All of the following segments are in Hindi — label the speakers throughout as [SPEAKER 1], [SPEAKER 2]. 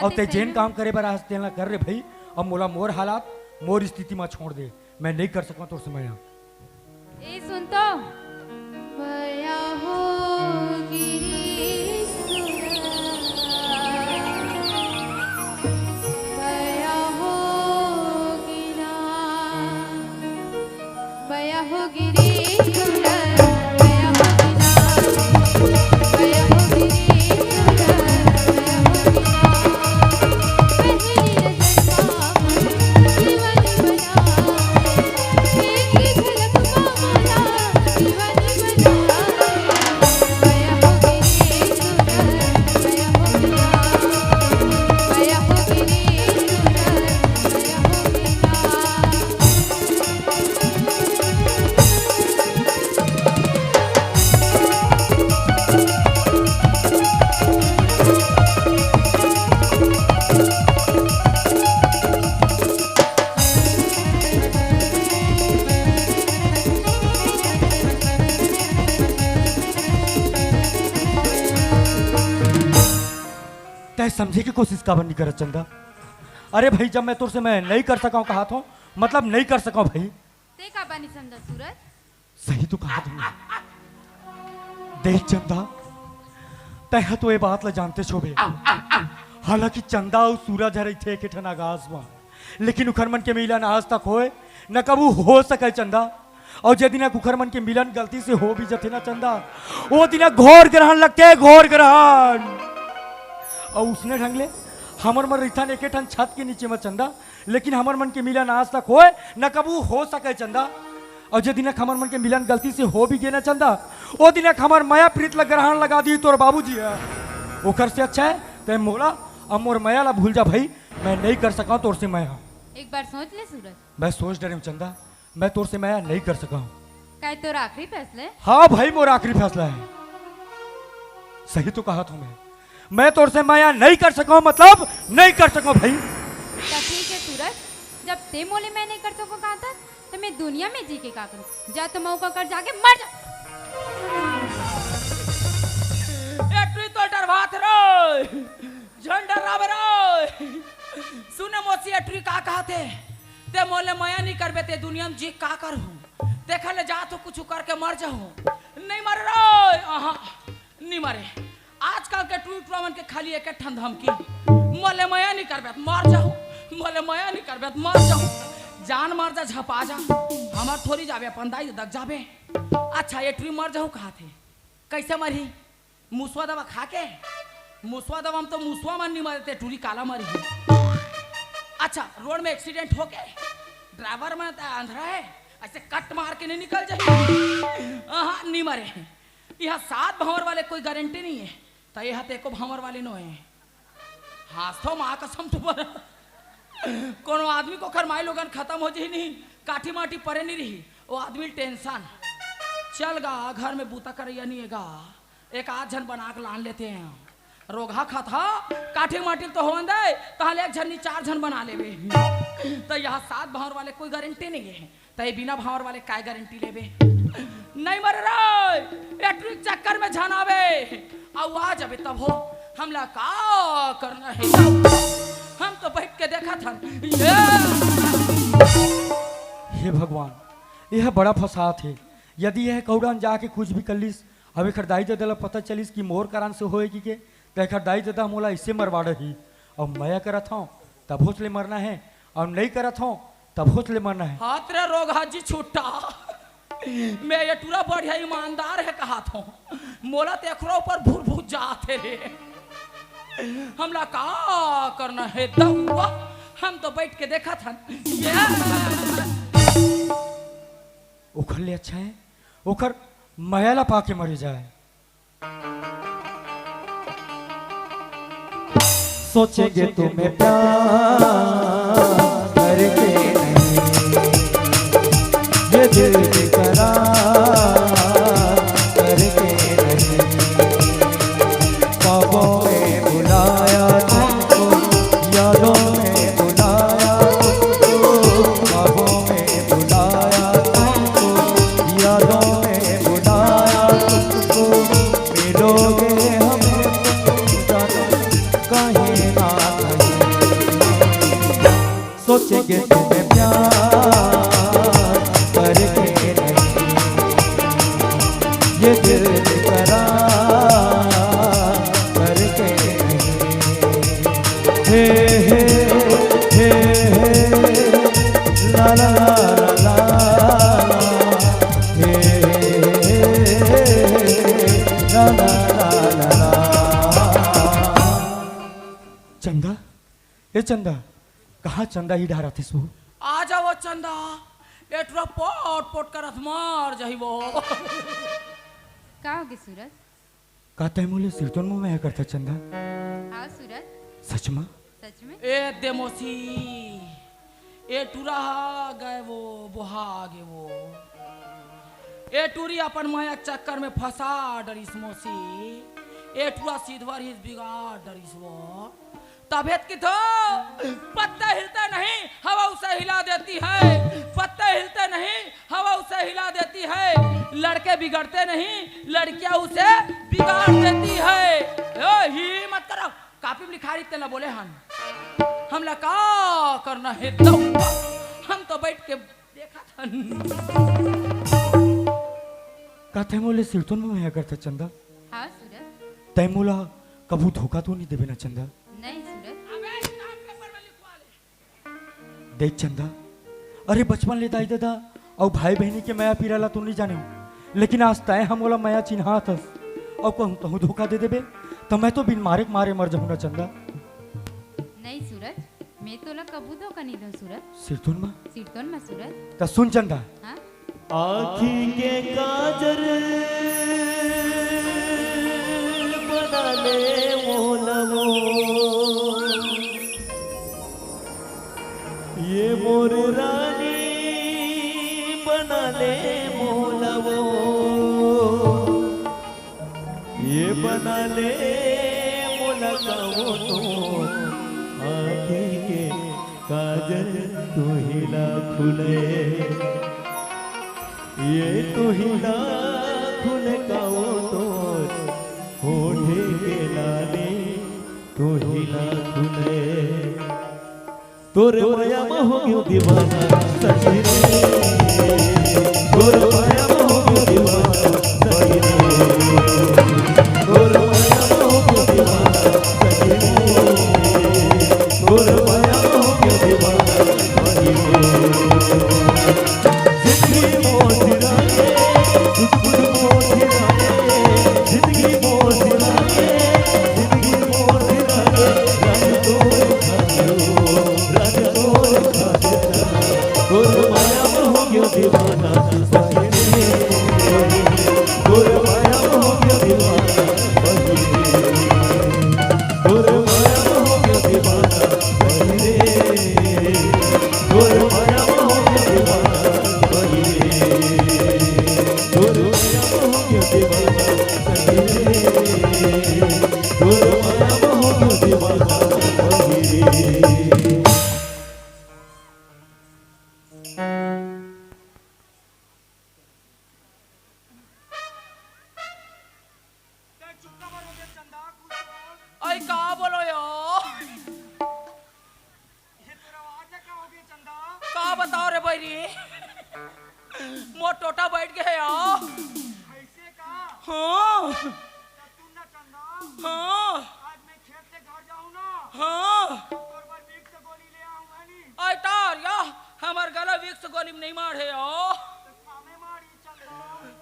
[SPEAKER 1] और ते जेन काम करे बर आज तेला कर रे भाई। अब मोला मोर हालात मोर स्थिति में छोड़ दे, मैं नहीं कर सका तोर समय।
[SPEAKER 2] ए सुन तो बया हो गिरी बया हो गिरा बया हो गिरी
[SPEAKER 1] समझे की कोशिश का नहीं कर चंदा। अरे भाई जब मैं तुझसे मैं नहीं कर सका कहा था, मतलब नहीं कर सका भाई।
[SPEAKER 2] ते का बानी समझा सूरज?
[SPEAKER 1] सही तो कहा तुमने। देख चंदा, तह तो ये बात ला जानते छोबे, हालांकि चंदा और सूरज हर थे के ठन आगाज में, लेकिन उखरमन के मिलन आज तक होए न कबू हो सके चंदा। और जे दिन उखरमन के मिलन गलती से हो भी जथे ना चंदा, वो दिन घोर ग्रहण लगते, घोर ग्रहण। और उसने ढंगले हमर मन रिथन एक ठन छत के नीचे में चंदा, लेकिन हमर मन के मिलन आज तक होए न कबू हो सके चंदा। और जे दिन हमर मन के मिलन गलती से हो भी गए ना चंदा, वो दिन हमर माया प्रीत ला ग्रहण लगा दी तोर बाबूजी है। ओकर से अच्छा है ते मोला अब मोर माया ला भूल जा भाई, मैं नहीं कर सका तोर से माया।
[SPEAKER 2] एक बार सोच ले सूरज।
[SPEAKER 1] मैं सोच डरे चंदा, मैं तोर से माया नहीं कर सका।
[SPEAKER 2] क्या तोर आखिरी फैसला है?
[SPEAKER 1] हाँ भाई मोर आखिरी फैसला है। सही तो कहा तुम्हें, मैं तोर से माया नहीं कर सका, मतलब नहीं कर सका भाई।
[SPEAKER 2] ठीक है सूरज, जब ते मोले मैं नहीं कर सको कहा था, तो मैं दुनिया में जी के का करूं? जा तो मौका कर जाके मर जा।
[SPEAKER 3] एटरी तो डरवात रो झंडा राव रो सुने मोसी एटरी का कहते ते मोले माया नहीं करबे ते दुनिया में जी का करूं? देखा ले जा तो कुछ करके मर जाऊं। नहीं मर रो, आहा नहीं मरे। आजकल के ट्वीटरमन के खाली एक ठन धमकी, मोले माया नहीं करबे मर जाऊं, मोले माया नहीं करबे मर जाऊं। जान मार जा, झपा जा, हमार थोड़ी जाबे अपन दाई दग जाबे। अच्छा ये ट्री मर जाऊं कहा थे, कैसे मरी? मुसवा दवा खा के? मुसवा दवा में तो मुसवा मन नहीं मरते, टूरी काला मरी। अच्छा रोड में एक्सीडेंट हो के ड्राइवर में अंधरा है, ऐसे कट मार के नहीं निकल जाए? हाँ नहीं मरे। यहाँ 7 भंवर वाले कोई गारंटी नहीं है, तो यह ते को भंवर वाले नो है। हाँ तो माँ कसम तो पर कोनो आदमी को खरमाई लोगन खत्म हो जाए नहीं, काठी माटी परे नहीं रही, वो आदमी टेंशन चल गा घर में बूता कर नहीं गा, एक आध जन बना के लान लेते हैं। रोगा खाता काठी माटी तो हो दे, ताले एक जन 4 जन बना लेवे। तो यहाँ 7 भंवर वाले कोई गारंटी नहीं है, तो ये बिना भंवर वाले काय गारंटी लेवे? नहीं मर रहा इलेक्ट्रिक चक्कर में झनावे आवाज अबे तब हो हमला का करना है। हम तो बैठ के देखा था।
[SPEAKER 1] हे भगवान, यह बड़ा फसाद है। यदि यह कौड़न जाके कुछ भी कर लिस, अभी खरदाई दे दला पता चलिस कि मोर कारण से होएगी के, तो खरदाई दे मोला इससे मरवाड़ ही। और मैं करत हूँ तब होसले मरना है, और नहीं करत हूँ तब होसले मरना है।
[SPEAKER 3] हाथ रे रोग हाजी छूटा, मैं ये टूरा बढ़िया ईमानदार है कहा था, मोला तेखरा ऊपर भूर भूर जाते रे। हमला का करना है दवा, हम तो बैठ के देखा था।
[SPEAKER 1] उखर ले अच्छा है, उखर मयाला पाके मरी जाए।
[SPEAKER 4] सोचेंगे तुम्हें प्यार करके नहीं, ये दिल बेकरार करके नहीं। ख्वाबों में बुलाया तुमको, यादों में बुलाया तुमको, ख्वाबों में बुलाया तुमको, यादों में बुलाया तुमको। मिलोगे हमें तुम जानो कहीं ना कहीं। ये दिल करार करके हे हे हे ला ला ला ला हे ला ला ला ला।
[SPEAKER 1] चंदा, ए चंदा, कहाँ चंदा ही ढारा थे सो?
[SPEAKER 3] आ जाओ चंदा, एटरा पोट पोट करत मार जाही वो।
[SPEAKER 2] का होगे सूरज?
[SPEAKER 1] कहते मोले सिरतोन में मैं करता चंदा।
[SPEAKER 2] हाँ सूरज,
[SPEAKER 1] सच में?
[SPEAKER 2] सच में?
[SPEAKER 3] ए देमोसी, ए टूरा गए वो बुहा गे वो। ए टूरी अपन माया चक्कर में फंसा डरिस मोसी। ए टूरा सीधवर ही बिगाड़ डरिस वो। तबियत की तो पत्ता हिलता नहीं, हवा उसे हिला देती है। पत्ते हिलते नहीं, हवा उसे हिला देती है। लड़के बिगड़ते नहीं, लड़कियां उसे बिगाड़ देती है। ही मत करो, कापी में लिखा रही बोले हम लगा करना है तो हम तो बैठ के देखा था।
[SPEAKER 1] कहते मोले सिरतोन में मैं करता चंदा।
[SPEAKER 2] हाँ सूरज।
[SPEAKER 1] तय मोला कबू धोखा तो नहीं देवे ना चंदा?
[SPEAKER 2] नहीं सूरज।
[SPEAKER 1] देख चंदा, अरे बचपन ले दाई दादा और भाई बहनी के माया पीराला तू नहीं जाने हो, लेकिन आज तय हम बोला माया चिन्हा थस और कहूँ तो धोखा दे देबे तो मैं तो बिन मारे मारे मर जाऊँ ना चंदा।
[SPEAKER 2] नहीं सूरज, मैं तो ला कबू धोखा नहीं दूं सूरज।
[SPEAKER 1] सिरतोन में?
[SPEAKER 2] सिरतोन में सूरज।
[SPEAKER 1] तो सुन चंदा,
[SPEAKER 2] हाँ?
[SPEAKER 4] आँखी के काजर बना ले मोलवो, ये मोर रानी बना ले मोलवो, ये बना ले मोलकाओ तो आँखी के काजल तू हिला खुले, ये तो हिला खुले काओ तो होठे के लाले तो हिला खुले, तोरे माया में हो गयो दीवाना सखी रे, तोरे माया में हो गयो दीवाना सखी रे, तोरे माया में हो गयो दीवाना सखी रे, तोरे माया में हो गयो दीवाना सखी रे। जिंदगी मोर सिरागे, दुश्मन मोर सिरागे, जिंदगी मोर सिरागे, जिंदगी मोर सिरागे, राज तोर खायो, राज तोर खायो, तोर माया में हो गयो दीवाना सखी रे, तोर माया में हो गयो दीवाना सखी रे, तोर माया में हो गयो दीवाना सखी रे, तोर माया में हो गयो दीवाना सखी रे, तोर माया में हो गयो दीवाना सखी रे, तोर माया में हो गयो दीवाना सखी रे।
[SPEAKER 3] आई का बोलो यो, का बताओ रे बैरी, मोर टोटा बैठ गया या। हाँ हाँ हाँ आई तार या हमार गला विक्स गोली में नहीं मार है या,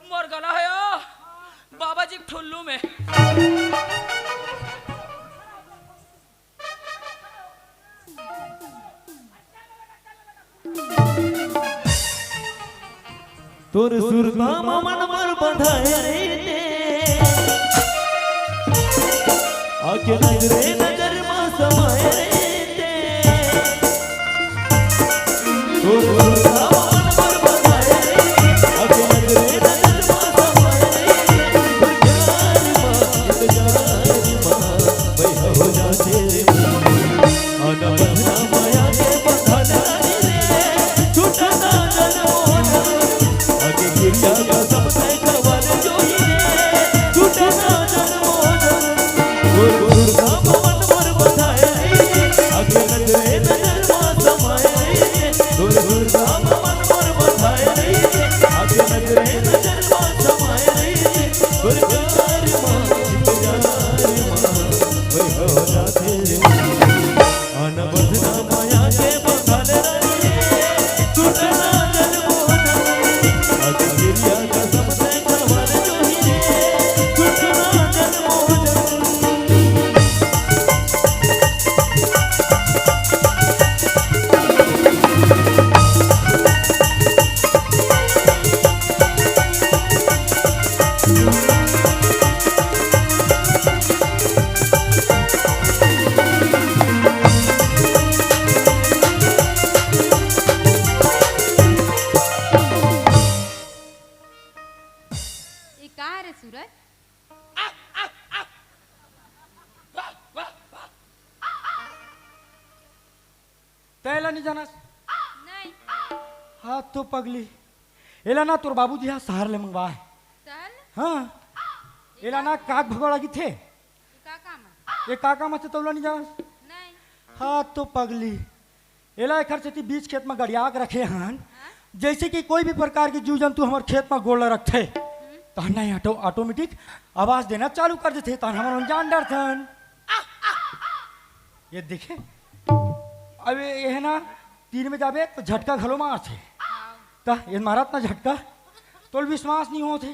[SPEAKER 3] मोर गला है या बाबा जी ठुल्लू में।
[SPEAKER 4] तोर सुरता मन मर बंधाए रे, आके नजरे नजर में समाए रे, तोर सुरता मन मर बंधाए रे, आके नजरे नजर में समाए रे, जान मां भाई हो जा तेरे आना बंधना माया के बंधना रे, छूटा ना जनमोना आगे गिरिया का सब तय करवा ले जो ही रे, छूटे ना जनमोना, गुरु गुरु का मन तोर प्यार मां इंतजार मां वैभव राधे आना बंधना माया के बंधन रे टूटना जन्मों आज गिरिया कसम से कमर जोही रे टूटना जन्मों
[SPEAKER 2] ये कहाँ रे सूरज?
[SPEAKER 1] तैला नहीं जाना
[SPEAKER 2] नहीं
[SPEAKER 1] हाँ तो पगली एला ना तोर बाबूजी यहाँ शहर ले मंगवा है
[SPEAKER 2] चल
[SPEAKER 1] हाँ एला ना काक भगोड़ा की थे
[SPEAKER 2] ये का काम है?
[SPEAKER 1] ये काका मत तौला नहीं जाना
[SPEAKER 2] नहीं
[SPEAKER 1] हाँ तो पगली एला एक से बीच खेत में गड़िया के रखे हन
[SPEAKER 2] हाँ?
[SPEAKER 1] जैसे कि कोई भी प्रकार की जीव जंतु हमारे खेत में गोड़ रखते तो नहीं ऑटोमेटिक आवाज देना चालू कर देते तो हमारे जान डरथन ये देखे अब ये है ना तीन में जाबे तो झटका घलो मार थे
[SPEAKER 2] हाँ
[SPEAKER 1] तो ये मारत ना झटका तो विश्वास नहीं होते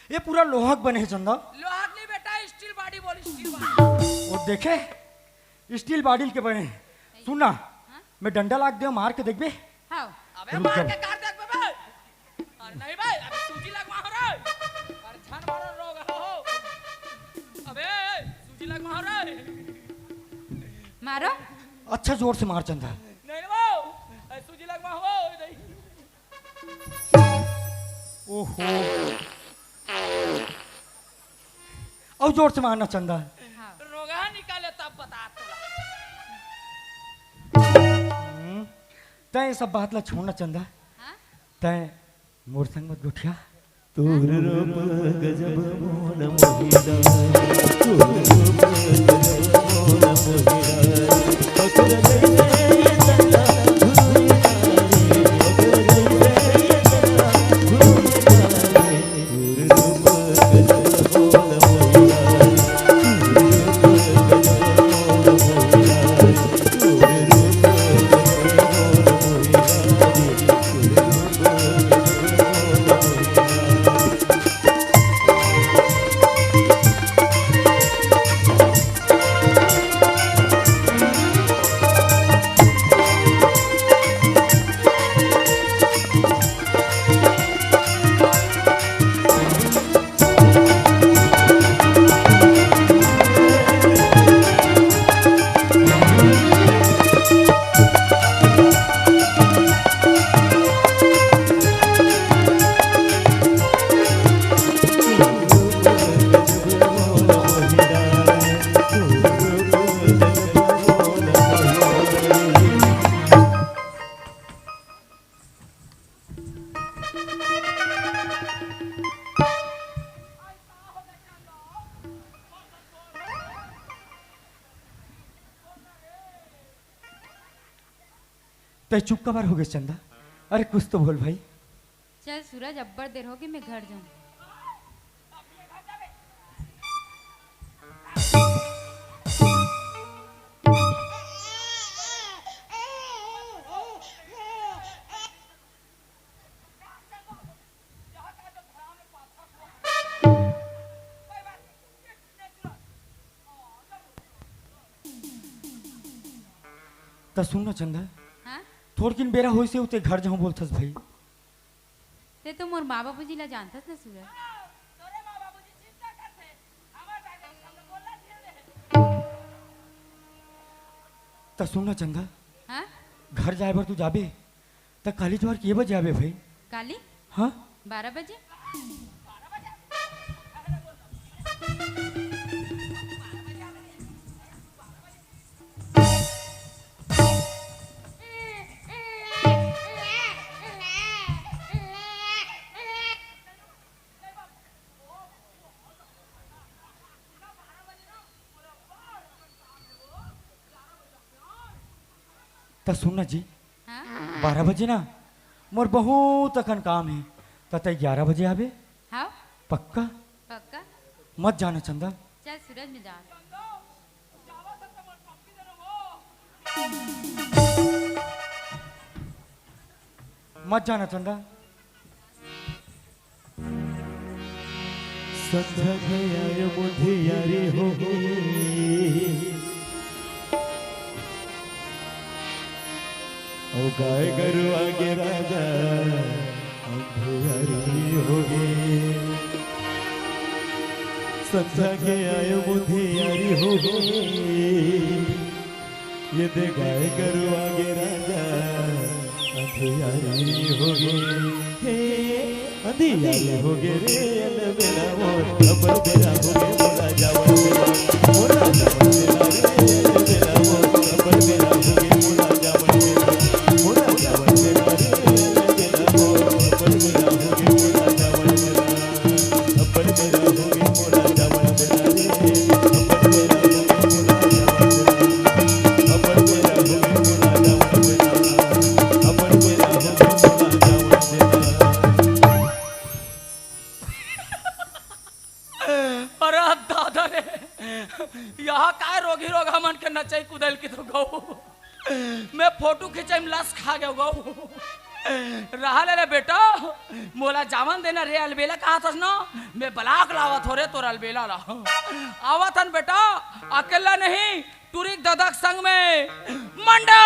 [SPEAKER 1] ये पूरा लोहक बने है चंदा
[SPEAKER 3] लोहार नहीं बेटा स्टील बॉडी बोल स्टील बॉडी
[SPEAKER 1] वो देखे स्टील बॉडी के बने हैं। सुनना
[SPEAKER 2] हाँ?
[SPEAKER 1] मैं डंडा लाग दे मार के देखबे
[SPEAKER 2] हाँ
[SPEAKER 3] अबे मार के काट देख बे अरे नहीं भाई अबे सूजी लगवा हो रे अरे छन मारो रोग हो अबे सूजी लगवा हो रे
[SPEAKER 2] मारो
[SPEAKER 1] अच्छा जोर से मार चंदा
[SPEAKER 3] नहीं वो सूजी लगवा हो नहीं
[SPEAKER 1] ओहो और जोर से मारना चंदा
[SPEAKER 2] हाँ
[SPEAKER 3] रोगा निकाले तब बता
[SPEAKER 1] तय सब बात ला छोड़ना चंदा
[SPEAKER 2] हाँ
[SPEAKER 1] तय मोर संग मत गुठिया
[SPEAKER 4] तोर रूप गजब मोन मोहिदा तोर रूप गजब मोन मोहिदा पकड़ ले ये तन्ना धुरी तारे पकड़ ले ये तन्ना धुरी तारे तोर रूप गजब मोन मोहिदा तोर रूप गजब मोन मोहिदा तोर रूप
[SPEAKER 1] तय चुप कबार हो गए चंदा अरे कुछ तो बोल भाई
[SPEAKER 2] चल सूरज अब्बर देर होगी मैं घर जाऊँ
[SPEAKER 1] तो सुनना चंदा
[SPEAKER 2] हाँ
[SPEAKER 1] थोड़ किन बेरा हो से उते घर जाऊं बोलथस भाई
[SPEAKER 2] ते तो मोर माँ बाबूजी ला जानतस ना सूरज
[SPEAKER 3] तोरे मां बाबूजी चिंता करते हमार जाके हमने बोलना चाहिए
[SPEAKER 1] तो सुनना चंदा
[SPEAKER 2] हाँ
[SPEAKER 1] घर जाए बार तू जाबे तो काली ज्वार किए बजे आबे भाई
[SPEAKER 2] काली
[SPEAKER 1] हाँ
[SPEAKER 2] 12 बजे
[SPEAKER 1] तो सुनना जी
[SPEAKER 2] हाँ
[SPEAKER 1] 12 बजे ना मोर बहुत अखन काम है तो तय 11 बजे आबे
[SPEAKER 2] हाँ
[SPEAKER 1] पक्का
[SPEAKER 2] पक्का
[SPEAKER 1] मत जाना चंदा,
[SPEAKER 2] चल सूरज में जा।
[SPEAKER 1] मत जाना चंदा।
[SPEAKER 4] संध्या गया मुझे यारी हो ओ गाय गरु आगे राजा अंधियारी हो गए। संध्या गया मुझे यारी हो ये दे गाय गरु आगे राजा अंधियारी हो गए। अंधियारी हो गए रे मेरा मोर अबर मेरा हो गए मोरा जावन मेरा मोरा जावन मेरा रे मेरा मोर अबर मेरा हो गए मोरा जावन मेरा मोरा जावन मेरा रे मेरा मोर अबर मेरा हो गए मोरा जावन मेरा अबर मेरा हो गए मोरा जावन मेरा रे अबर मेरा हो गए मोरा जावन मेरा अबर मेरा हो गए मोरा जावन मेरा अबर मेरा हो गए मोरा जावन मेरा।
[SPEAKER 3] अरे दादा रे, यहाँ का रोगी रोगा मन के नचाई कुदल की तो गौ मैं फोटो खिंचाई लस खा गया गौ रहा ले रे बेटा मोला जावन देना रे अलबेला कहा था ना मैं बलाक लावत हो रे तो अलबेला ला आवत हन बेटा अकेला नहीं टूरिक दादा के संग में मंडा।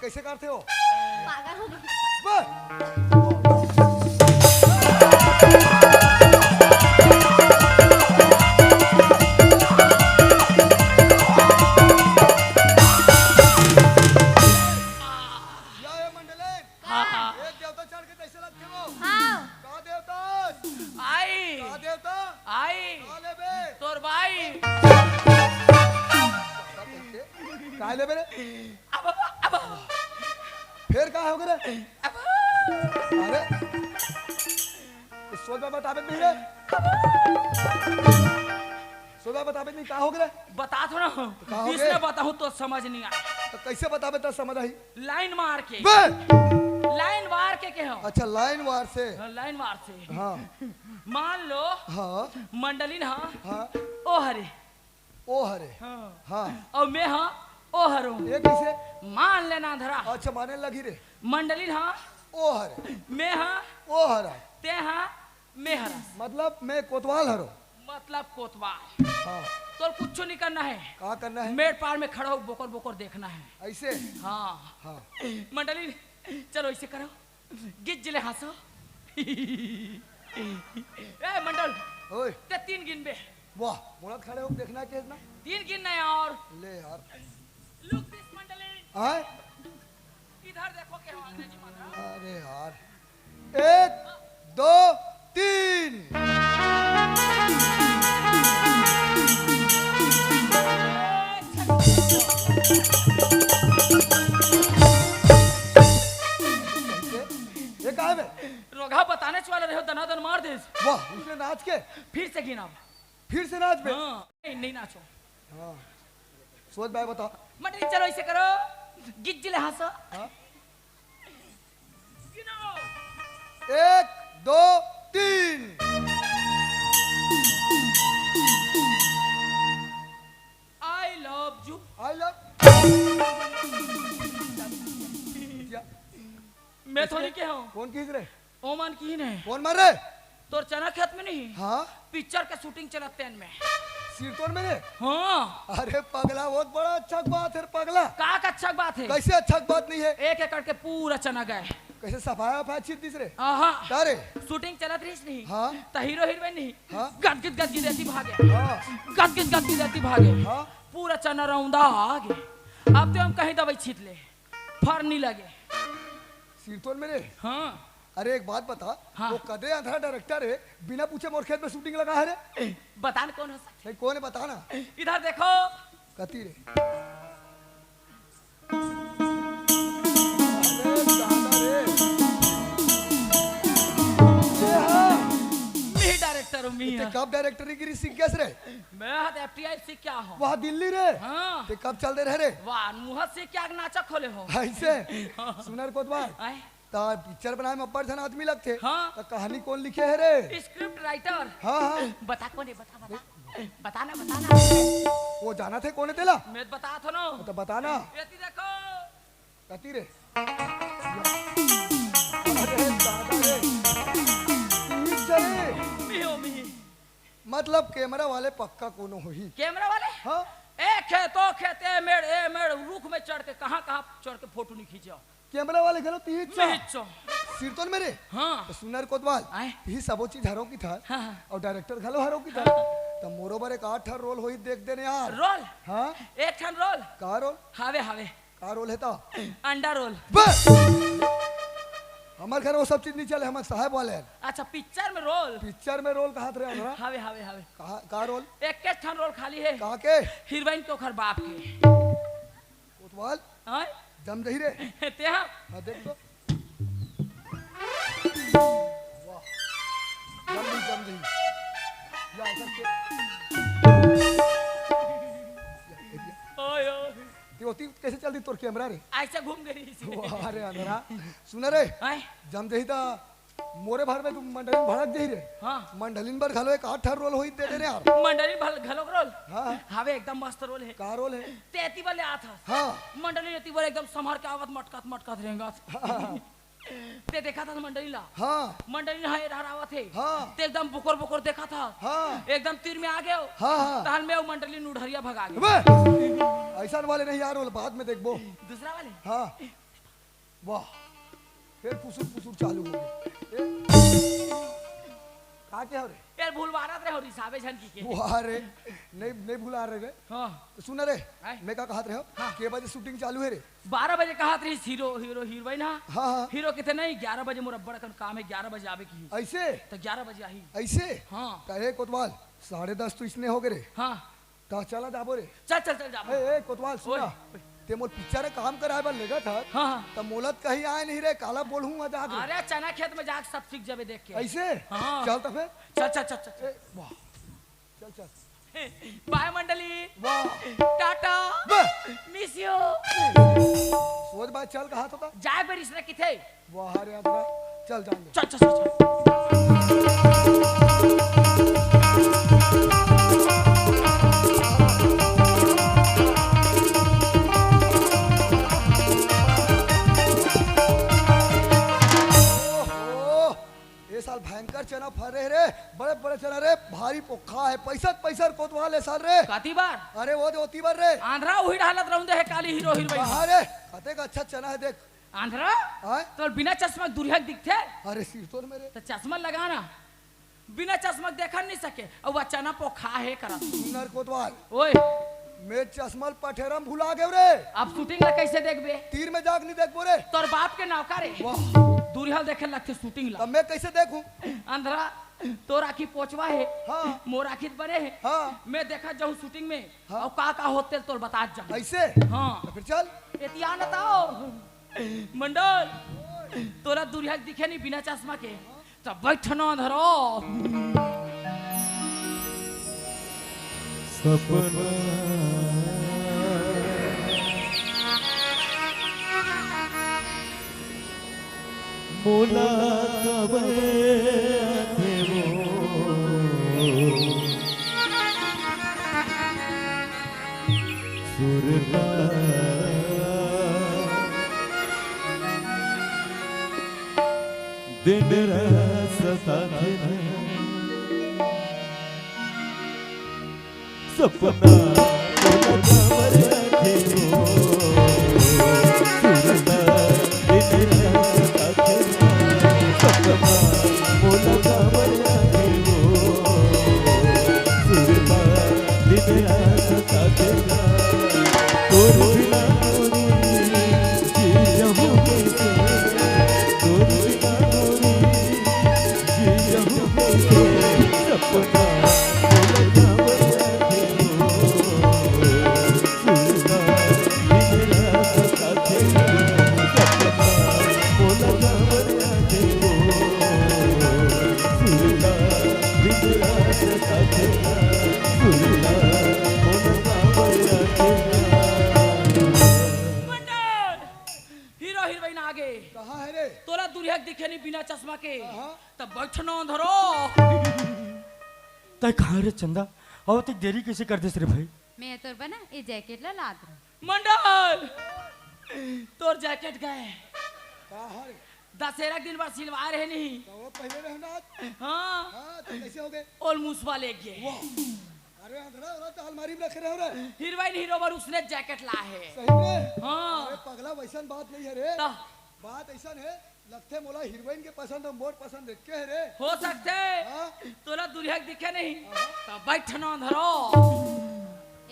[SPEAKER 5] कैसे करते हो?
[SPEAKER 2] पागल हो गई।
[SPEAKER 3] हाँ
[SPEAKER 5] एक देवता चढ़ के कैसे लगते हो?
[SPEAKER 2] हाँ
[SPEAKER 5] का देवता?
[SPEAKER 3] आई
[SPEAKER 5] का देवता?
[SPEAKER 3] आई
[SPEAKER 5] का ले बे?
[SPEAKER 3] तोर भाई
[SPEAKER 5] का ले बे रे?
[SPEAKER 3] अब अब
[SPEAKER 5] फिर का हो गए रे? अरे सोच में बताबे नहीं रे? सोच में बताबे नहीं का हो गए रे?
[SPEAKER 3] बता तो ना
[SPEAKER 5] का हो
[SPEAKER 3] इसलिए
[SPEAKER 5] गए?
[SPEAKER 3] बताऊं तो समझ नहीं आया।
[SPEAKER 5] तो कैसे बताबे तो समझ आई?
[SPEAKER 3] लाइन मार के
[SPEAKER 5] बे!
[SPEAKER 3] लाइन मार के हो
[SPEAKER 5] अच्छा लाइन वार से।
[SPEAKER 3] लाइन मार से
[SPEAKER 5] हाँ
[SPEAKER 3] मान लो
[SPEAKER 5] हाँ
[SPEAKER 3] मंडलिन हाँ
[SPEAKER 5] हाँ
[SPEAKER 3] ओ हरे
[SPEAKER 5] ओ हरे
[SPEAKER 3] हाँ
[SPEAKER 5] हाँ
[SPEAKER 3] और मैं हाँ ओ हरो
[SPEAKER 5] ये कैसे?
[SPEAKER 3] मान लेना धरा
[SPEAKER 5] अच्छा माने लगी रे
[SPEAKER 3] मंडलिन हाँ
[SPEAKER 5] ओ हरे
[SPEAKER 3] मैं हाँ
[SPEAKER 5] ओ हरा
[SPEAKER 3] ते हाँ मैं हरा
[SPEAKER 5] मतलब मैं कोतवाल हरो।
[SPEAKER 3] मतलब कोतवाल
[SPEAKER 5] हाँ
[SPEAKER 3] तो कुछ नहीं करना है
[SPEAKER 5] कहा करना है?
[SPEAKER 3] मेट पार में खड़ा हो बोकर बोकर देखना है
[SPEAKER 5] ऐसे
[SPEAKER 3] हाँ
[SPEAKER 5] हाँ
[SPEAKER 3] मंडली चलो ऐसे करो गिज जिले हंसो ए मंडल
[SPEAKER 5] ओए
[SPEAKER 3] ते तीन गिन बे
[SPEAKER 5] वाह मुराद खड़े हो देखना है ना
[SPEAKER 3] तीन गिनना है और
[SPEAKER 5] ले यार
[SPEAKER 3] लुक दिस मंडली
[SPEAKER 5] आए
[SPEAKER 3] इधर देखो के हो अंग्रेजी मत
[SPEAKER 5] अरे यार एक दो तीन ये कहा है?
[SPEAKER 3] रोगा बताने वाला रहो दनादन मार दे
[SPEAKER 5] वाह उसने नाच के
[SPEAKER 3] फिर से गिना
[SPEAKER 5] फिर से नाच पे।
[SPEAKER 3] हाँ नहीं नाचो
[SPEAKER 5] हाँ सोच भाई बताओ।
[SPEAKER 3] मंडली चलो ऐसे करो गिज जिले हंसो
[SPEAKER 5] हाँ
[SPEAKER 3] गिनो
[SPEAKER 5] एक दो तीन
[SPEAKER 3] I love you
[SPEAKER 5] I love
[SPEAKER 3] मैं थोड़ी के हूँ
[SPEAKER 5] कौन खींच रहे?
[SPEAKER 3] ओमान की है
[SPEAKER 5] कौन मार रहे?
[SPEAKER 3] तोर चना खेत में नहीं
[SPEAKER 5] हाँ
[SPEAKER 3] पिक्चर का शूटिंग चलाते हैं में
[SPEAKER 5] सिरतोन में रे?
[SPEAKER 3] हाँ
[SPEAKER 5] अरे पगला बहुत बड़ा अच्छा बात है पगला।
[SPEAKER 3] का अच्छा बात है
[SPEAKER 5] कैसे अच्छा बात नहीं है?
[SPEAKER 3] 1 एकड़ के पूरा चना गए
[SPEAKER 5] कैसे सफाया फा चीर तीसरे?
[SPEAKER 3] हाँ
[SPEAKER 5] अरे
[SPEAKER 3] शूटिंग चलत रही नहीं
[SPEAKER 5] हाँ
[SPEAKER 3] तो हीरो हीरोइन नहीं
[SPEAKER 5] हाँ
[SPEAKER 3] गदगिद रहती भागे
[SPEAKER 5] हाँ
[SPEAKER 3] गदगिद रहती भागे
[SPEAKER 5] हाँ
[SPEAKER 3] पूरा चना रौंदा आगे अब तो हम कहीं दवाई छीट ले फर नहीं लगे
[SPEAKER 5] सिरतोन में रे?
[SPEAKER 3] हाँ
[SPEAKER 5] अरे एक बात बता
[SPEAKER 3] हाँ।
[SPEAKER 5] वो कदे अंधरा डायरेक्टर है बिना पूछे मोर खेत में शूटिंग लगा है रे?
[SPEAKER 3] बता न कौन हो सकता
[SPEAKER 5] नहीं कौन है बता ना।
[SPEAKER 3] इधर देखो
[SPEAKER 5] कती रे? अरे दादा रे ये हाँ
[SPEAKER 3] मी डायरेक्टर मी
[SPEAKER 5] ते
[SPEAKER 3] हाँ।
[SPEAKER 5] कब डायरेक्टरी गिरी सीख गया रे?
[SPEAKER 3] मैं हाथ एफटीआई से क्या हो
[SPEAKER 5] वहाँ दिल्ली रे।
[SPEAKER 3] हाँ
[SPEAKER 5] ते कब चल दे रहे रे?
[SPEAKER 3] वाह मुँह से क्या नाचक खोले हो
[SPEAKER 5] ऐसे सुनर कोतवाल
[SPEAKER 3] आए
[SPEAKER 5] ता पिक्चर बनाए में अब्बड़ धन आदमी लगते।
[SPEAKER 3] हाँ।
[SPEAKER 5] तो कहानी कौन लिखे है रे?
[SPEAKER 3] स्क्रिप्ट राइटर
[SPEAKER 5] हाँ हाँ
[SPEAKER 3] बता कौन है बता बता बताना बताना
[SPEAKER 5] वो जाना थे कौन है तेला?
[SPEAKER 3] मैं बता थो ना
[SPEAKER 5] तो बताना
[SPEAKER 3] ये देखो
[SPEAKER 5] कती रे। अरे दादा रे ठीक चले
[SPEAKER 3] मी हो मी
[SPEAKER 5] मतलब कैमरा वाले पक्का कोनो हो ही।
[SPEAKER 3] कैमरा वाले
[SPEAKER 5] हाँ
[SPEAKER 3] ए खेतो खेते ए मेड़ रुख में चढ़ के कहाँ चढ़ के फोटो नहीं खींचो
[SPEAKER 5] कैमरा वाले घरो तीच
[SPEAKER 3] खींचो
[SPEAKER 5] सिरतोन मेरे
[SPEAKER 3] हाँ
[SPEAKER 5] तो सुनर कोतवाल
[SPEAKER 3] आए
[SPEAKER 5] ही सबो चीज हरो की था
[SPEAKER 3] हाँ, हाँ।
[SPEAKER 5] और डायरेक्टर घलो हरो की था। तो मोरोबर एक 8 रोल होई देख देने यार।
[SPEAKER 3] रोल
[SPEAKER 5] हाँ
[SPEAKER 3] एक ठन रोल
[SPEAKER 5] का रोल?
[SPEAKER 3] हावे हावे
[SPEAKER 5] का रोल है तो
[SPEAKER 3] अंडा रोल
[SPEAKER 5] बस हमार घर वो सब चीज नहीं चले हमार साहब वाले हैं।
[SPEAKER 3] अच्छा पिक्चर में रोल
[SPEAKER 5] पिक्चर में रोल कहाँ थे हमरा?
[SPEAKER 3] हावे हावे हावे
[SPEAKER 5] का रोल?
[SPEAKER 3] एक के ठन रोल खाली है
[SPEAKER 5] कहाँ के?
[SPEAKER 3] हीरोइन के ओखर बाप के
[SPEAKER 5] कोतवाल
[SPEAKER 3] हाँ
[SPEAKER 5] जम रही रे।
[SPEAKER 3] ते हम
[SPEAKER 5] हाँ देख तो वाह जम रही या
[SPEAKER 3] ओए ओए
[SPEAKER 5] ये होती कैसे चलती तोर कैमरा रे?
[SPEAKER 3] ऐसे घूम गई इसी
[SPEAKER 5] वाह रे अंदरा सुन रे
[SPEAKER 3] आए
[SPEAKER 5] जम रही था मोरे भर में तुम मंडलिन भड़क जही रे।
[SPEAKER 3] हाँ
[SPEAKER 5] मंडलिन पर घलो एक 8 रोल होई दे दे रे यार।
[SPEAKER 3] मंडली घलोक रोल
[SPEAKER 5] हाँ
[SPEAKER 3] हावे एकदम मस्त रोल है
[SPEAKER 5] का रोल है?
[SPEAKER 3] तेती वाले आता
[SPEAKER 5] हाँ
[SPEAKER 3] मंडली नेती वाले एकदम संभार के आवत मटकत मटकत रहेगा ते देखा था मंडली ला
[SPEAKER 5] हाँ
[SPEAKER 3] मंडली हाय रहरावा थे
[SPEAKER 5] हाँ
[SPEAKER 3] ते एकदम बुकर बुकर देखा था
[SPEAKER 5] हाँ
[SPEAKER 3] एकदम तीर में आ गए
[SPEAKER 5] हाँ हाँ
[SPEAKER 3] तहन में वो मंडली नुढ़रिया भगा गए
[SPEAKER 5] बे! ऐसा वाले नहीं यार रोल बाद में देखबो।
[SPEAKER 3] दूसरा वाले
[SPEAKER 5] हाँ वाह फिर पुसुर पुसुर चालू हो गई। का क्या हो रे?
[SPEAKER 3] यार भूल मारत रहे हो रिसाबे झन की के
[SPEAKER 5] वाह रे नहीं भुला रहे रे।
[SPEAKER 3] हां
[SPEAKER 5] तो सुन रे
[SPEAKER 3] आए।
[SPEAKER 5] मैं का कहत रहे हो
[SPEAKER 3] हाँ।
[SPEAKER 5] के बजे शूटिंग चालू है रे?
[SPEAKER 3] 12 बजे कहा रही हीरो हीरो हीरोइन हां
[SPEAKER 5] हाँ हाँ
[SPEAKER 3] हीरो कितने नहीं 11 बजे मोर बड़ा काम है 11 बजे आवे की
[SPEAKER 5] ऐसे
[SPEAKER 3] तो 11 बजे आई
[SPEAKER 5] ऐसे
[SPEAKER 3] हाँ
[SPEAKER 5] कहे कोतवाल 10:30 तो इसने हो गए रे।
[SPEAKER 3] हाँ
[SPEAKER 5] तो चला जाबो रे।
[SPEAKER 3] चल चल चल जा
[SPEAKER 5] ए कोतवाल सुना
[SPEAKER 3] ओए।
[SPEAKER 5] ते मोर पिक्चर में काम कराए बा लेगा था
[SPEAKER 3] हाँ हाँ
[SPEAKER 5] तो मोलत कहीं आए नहीं रे काला बोलूं मजाक रे।
[SPEAKER 3] अरे चना खेत में जाके सब सीख जावे देख के
[SPEAKER 5] ऐसे
[SPEAKER 3] हाँ।
[SPEAKER 5] चल तो फिर
[SPEAKER 3] चल चल चल चल
[SPEAKER 5] ए, वाह चल चल
[SPEAKER 3] बाय मंडली
[SPEAKER 5] वाह
[SPEAKER 3] टाटा
[SPEAKER 5] बे!
[SPEAKER 3] मिस यू
[SPEAKER 5] सोच बात चल कहा था
[SPEAKER 3] जाए बेरिस ने किथे
[SPEAKER 5] वाह रे अदरा चल जान दे।
[SPEAKER 3] चल चल चल
[SPEAKER 5] ओहो, ये साल भयंकर चना फर रहे रे बड़े बड़े चना रे भारी पोखा है पैसा कोतवाल है साल रे।
[SPEAKER 3] काती बार
[SPEAKER 5] अरे वो जो होती बार रे
[SPEAKER 3] आंध्रा वही हालत रहूं है काली हीरो हीरोइन
[SPEAKER 5] हाँ रे खाते का अच्छा चना है देख।
[SPEAKER 3] आंध्रा
[SPEAKER 5] हाँ
[SPEAKER 3] तो बिना चश्मा दुरिया दिखते
[SPEAKER 5] अरे सिरतोर मेरे
[SPEAKER 3] तो चश्मा लगाना बिना चश्मा देखा नहीं सके और वह चना पोखा है करा
[SPEAKER 5] सुनर कोतवाल
[SPEAKER 3] ओए
[SPEAKER 5] मैं चश्मल पठेरम भुला गए रे।
[SPEAKER 3] अब शूटिंग ला कैसे देखबे
[SPEAKER 5] तीर में जाग नहीं देख बोरे।
[SPEAKER 3] तोर बाप के नौका रे
[SPEAKER 5] वाह
[SPEAKER 3] दूरिया देखे लगते शूटिंग ला
[SPEAKER 5] तब मैं कैसे देखूं?
[SPEAKER 3] आंध्रा तोर आखी पोचवा है
[SPEAKER 5] हाँ
[SPEAKER 3] मोर आखी बने है
[SPEAKER 5] हाँ
[SPEAKER 3] मैं देखा जाऊँ शूटिंग में
[SPEAKER 5] हाँ।
[SPEAKER 3] और का होते तोर बता जा
[SPEAKER 5] ऐसे
[SPEAKER 3] हाँ
[SPEAKER 5] तो फिर चल
[SPEAKER 3] एतिया न ताओ मंडल तोरा दूरिया दिखे नहीं बिना चश्मा के तब बैठना धरो
[SPEAKER 4] सपना मोला कबे थे वो सुरता दिन रात सपना थे वो सुरता दिन रात सपना मोला खबर थे वो सुरता दिन रात तोर बिना जी रहूं कैसे तोर बिना जी रहूं कैसे सपना मोला खबर थे वो
[SPEAKER 3] तब बैठना धरो।
[SPEAKER 1] तय कहाँ रे चंदा और तक देरी कैसे कर देस रे भाई?
[SPEAKER 2] मैं तोर बना ये जैकेट ला लाद रहा
[SPEAKER 3] मंडल तोर जैकेट गए
[SPEAKER 5] कहाँ रे?
[SPEAKER 3] दशहरा के दिन बार सिलवा रहे नहीं।
[SPEAKER 5] तो वो पहले रहना।
[SPEAKER 3] हाँ
[SPEAKER 5] हाँ तो कैसे हो गए?
[SPEAKER 3] ऑलमोस्ट वाले गए।
[SPEAKER 5] अरे अंधरा वो तो अलमारी में रखे रहे हो रे।
[SPEAKER 3] हीरोइन हीरो पर उसने जैकेट ला है।
[SPEAKER 5] सही में?
[SPEAKER 3] हाँ
[SPEAKER 5] अरे पगला वैसन बात नहीं है रे।
[SPEAKER 3] तो
[SPEAKER 5] बात ऐसा है लगते मोला हीरोइन के पसंद और मोर पसंद देख के है रे।
[SPEAKER 3] हो सकते
[SPEAKER 5] हाँ?
[SPEAKER 3] तोला दुल्हा दिखे नहीं तब बैठना धरो।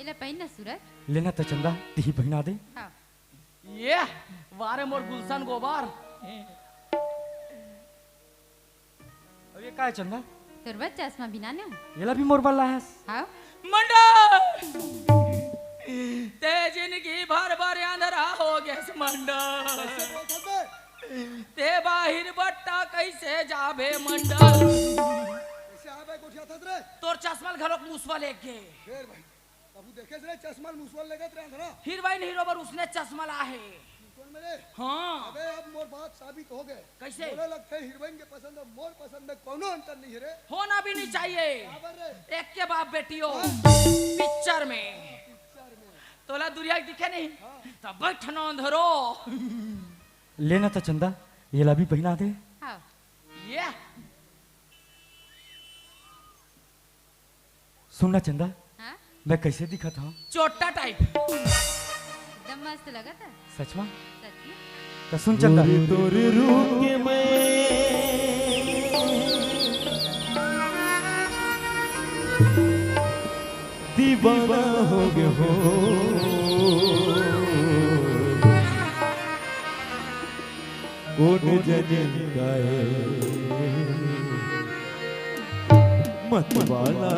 [SPEAKER 2] इला पहन ना सूरज।
[SPEAKER 1] लेना तो चंदा ती पहना दे।
[SPEAKER 2] हाँ
[SPEAKER 3] ये वारे मोर गुलशन गोबर।
[SPEAKER 1] अब ये का है चंदा?
[SPEAKER 2] तोर बस चश्मा बिना ने
[SPEAKER 1] येला भी मोर वाला है।
[SPEAKER 2] हाँ
[SPEAKER 3] मंडल ते जिंदगी भर भर अंधेरा हो गया मंडल।
[SPEAKER 5] कैसे बोलत बे?
[SPEAKER 3] ते बाहिर बट्टा कैसे जाबे मंडल।
[SPEAKER 5] कैसे आबे कोठिया थत रे?
[SPEAKER 3] तोर चश्मा घरोक मुसवा लेके
[SPEAKER 5] फिर भाई बाबू देखे रे चश्मा मुसवल लगत रे अंधरा।
[SPEAKER 3] हीरोइन हीरो पर उसने चश्मा ला है।
[SPEAKER 5] कौन मेरे?
[SPEAKER 3] हाँ
[SPEAKER 5] अबे अब मोर बात साबित हो गए।
[SPEAKER 3] कैसे?
[SPEAKER 5] बोले लगते हीरोइन के पसंद और मोर पसंद में कोनो अंतर नहीं है रे।
[SPEAKER 3] होना भी नहीं चाहिए।
[SPEAKER 5] बराबर रे।
[SPEAKER 3] एक के बाप बेटियों पिक्चर में
[SPEAKER 5] पिक्चर में
[SPEAKER 3] तोला दुनिया दिखे नहीं तब बैठना धरो।
[SPEAKER 1] लेना तो चंदा येला भी पहना दे।
[SPEAKER 2] हाँ
[SPEAKER 3] ये
[SPEAKER 1] सुनना चंदा
[SPEAKER 2] हाँ
[SPEAKER 1] मैं कैसे दिखा था?
[SPEAKER 3] चोटा टाइप।
[SPEAKER 2] एकदम मस्त लगा था
[SPEAKER 1] सच में?
[SPEAKER 2] सच में।
[SPEAKER 1] तो सुन चंदा
[SPEAKER 4] तोरे रूप के मैं दीवाना हो गया हो। कौन जजन गाए मत वाला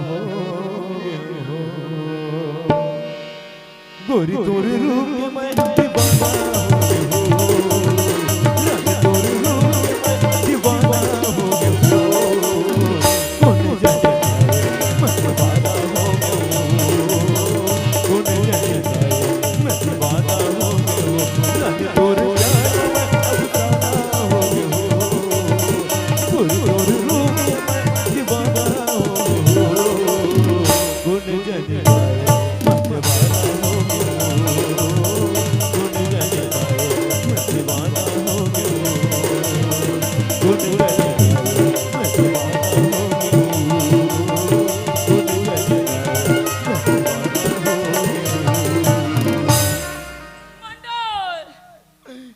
[SPEAKER 4] हो गया हो। गोरी तोरे रूप के मैं दीवाना हो गया हो। रानी तोरे रूप के मैं दीवाना हो गया हो। कौन जजन गाए मत वाला हो गया हो। कौन जजन गाए मत वाला हो गया हो। रानी तोरे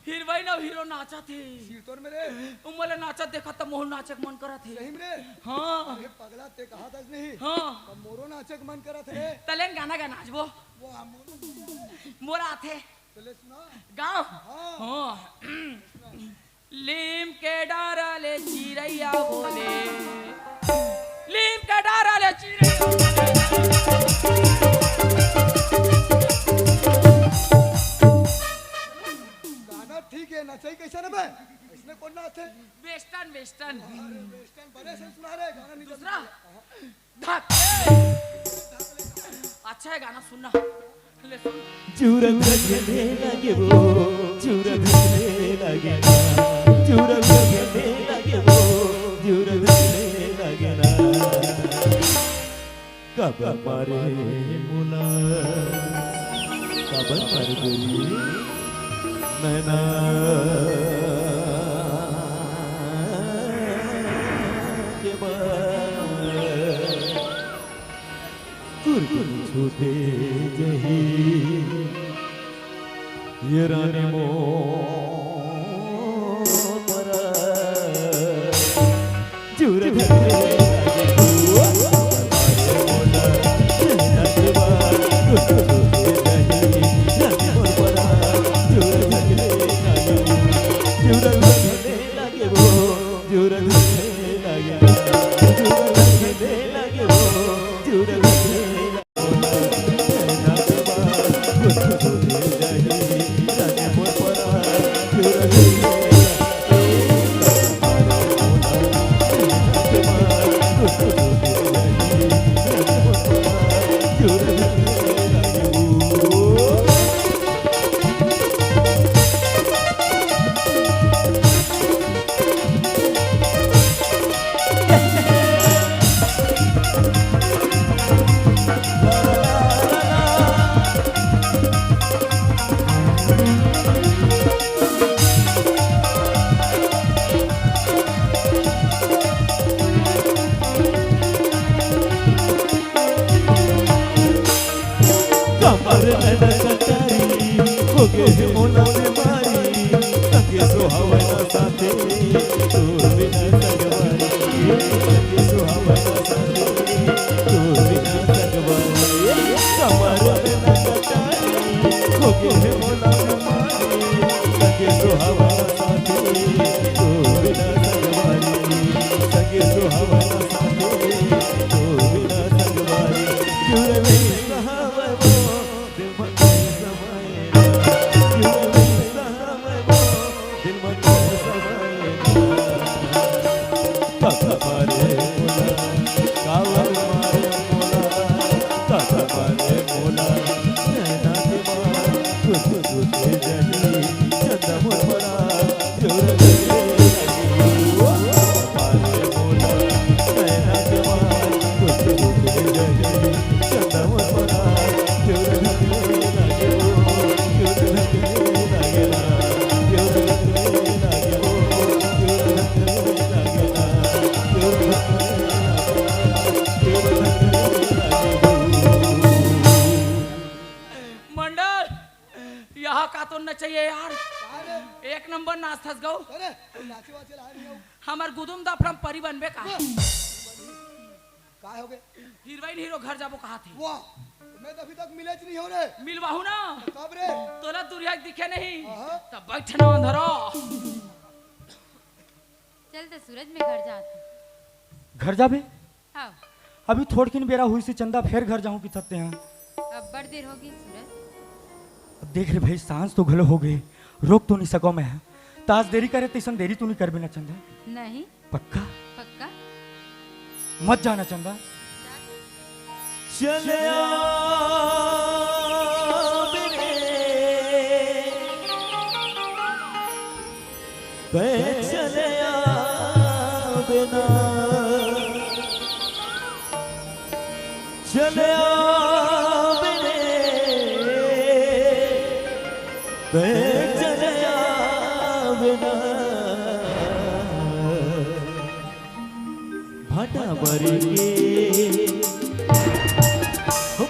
[SPEAKER 3] हीरोइन और हीरो नाचा थे।
[SPEAKER 5] सिर तोर मेरे।
[SPEAKER 3] उमले नाचा देखा तो मोहन नाचक मन करा थे।
[SPEAKER 5] सही में?
[SPEAKER 3] हाँ
[SPEAKER 5] अरे पगला ते कहा था नहीं।
[SPEAKER 3] हाँ
[SPEAKER 5] अब मोरो नाचक मन करत रे।
[SPEAKER 3] तलेन गाना गा नाचबो
[SPEAKER 5] वो मोरो
[SPEAKER 3] मोरा थे
[SPEAKER 5] चले सुना।
[SPEAKER 3] गाँव।
[SPEAKER 5] हाँ।
[SPEAKER 3] हाँ लीम के डारले चिड़ैया बोले लीम के डारले चिड़ैया
[SPEAKER 5] गाना ठीक है नचाई कैसा ना बे? इसमें कौन नाचे?
[SPEAKER 3] वेस्टर्न वेस्टर्न
[SPEAKER 5] अरे वेस्टर्न बड़े से सुना रे गाना नहीं
[SPEAKER 3] दूसरा
[SPEAKER 5] हाँ।
[SPEAKER 3] धक्के। अच्छा है गाना सुनना ले सुन।
[SPEAKER 4] चूरा भगने लगे वो चूरा भगने लगे ना। चूरा भगने लगे वो चूरा भगने लगे ना। कब मारे मुला कब मर गई नैना। के कुरकुर छूटे जही ये रानी मोरा चूर नैना कटारी हो गए है मोला बीमारी लगे सुहावना साथे तोर बिना सगवारी लगे सुहावना साथे तोर बिना सगवारी कमर नैना कटारी हो गए है मोला बीमारी लगे सुहावना साथे तोर बिना सगवारी लगे सुहावना साथे तोर बिना सगवारी क्यों रे सहावा दिल में समाए क्यों रे सहावा दिल में समाए तथा मारे मोला कावर मारे मोला तथा मारे मोला नैना के मार कुछ कुछ जनी चंदा मोर मोरा जोर लगे मारे मोला नैना के मार कुछ कुछ जनी चंदा मोर मोरा जोर लगे लागे जोर लगे लागे जोर लगे लागे जोर लगे लागे जोर
[SPEAKER 3] मंडल यहाँ का तो न चाहिए यार एक नंबर नाच थस गौ
[SPEAKER 5] अरे नाचे वाचे ला नहीं हो
[SPEAKER 3] हमार गुदुम दफरम परी बनबे का
[SPEAKER 5] काय हो गए
[SPEAKER 3] हीरोइन हीरो घर जाबो कहा थे
[SPEAKER 5] वाह मैं तो अभी तक मिले नहीं हो रे
[SPEAKER 3] मिलवाहू ना
[SPEAKER 5] कब रे
[SPEAKER 3] तोला दुरिया दिखे नहीं
[SPEAKER 5] हाँ।
[SPEAKER 3] तब बैठना अंधरो
[SPEAKER 2] चल तो सूरज में घर जाते
[SPEAKER 1] घर जाबे
[SPEAKER 2] हाँ
[SPEAKER 1] अभी थोड़किन बेरा हुई से चंदा फिर घर जाऊं कि थकते हैं
[SPEAKER 2] अब बड़ देर होगी सूरज
[SPEAKER 1] अब देख रे भाई सांस तो घलो हो गए रोक तो नहीं सको मैं ताज देरी करे तैसन देरी तू नहीं कर बिना चंदा
[SPEAKER 2] नहीं
[SPEAKER 1] पक्का
[SPEAKER 2] पक्का
[SPEAKER 1] मत जाना चंदा
[SPEAKER 4] चले चले बिना चले चले बिना भाटा मरी के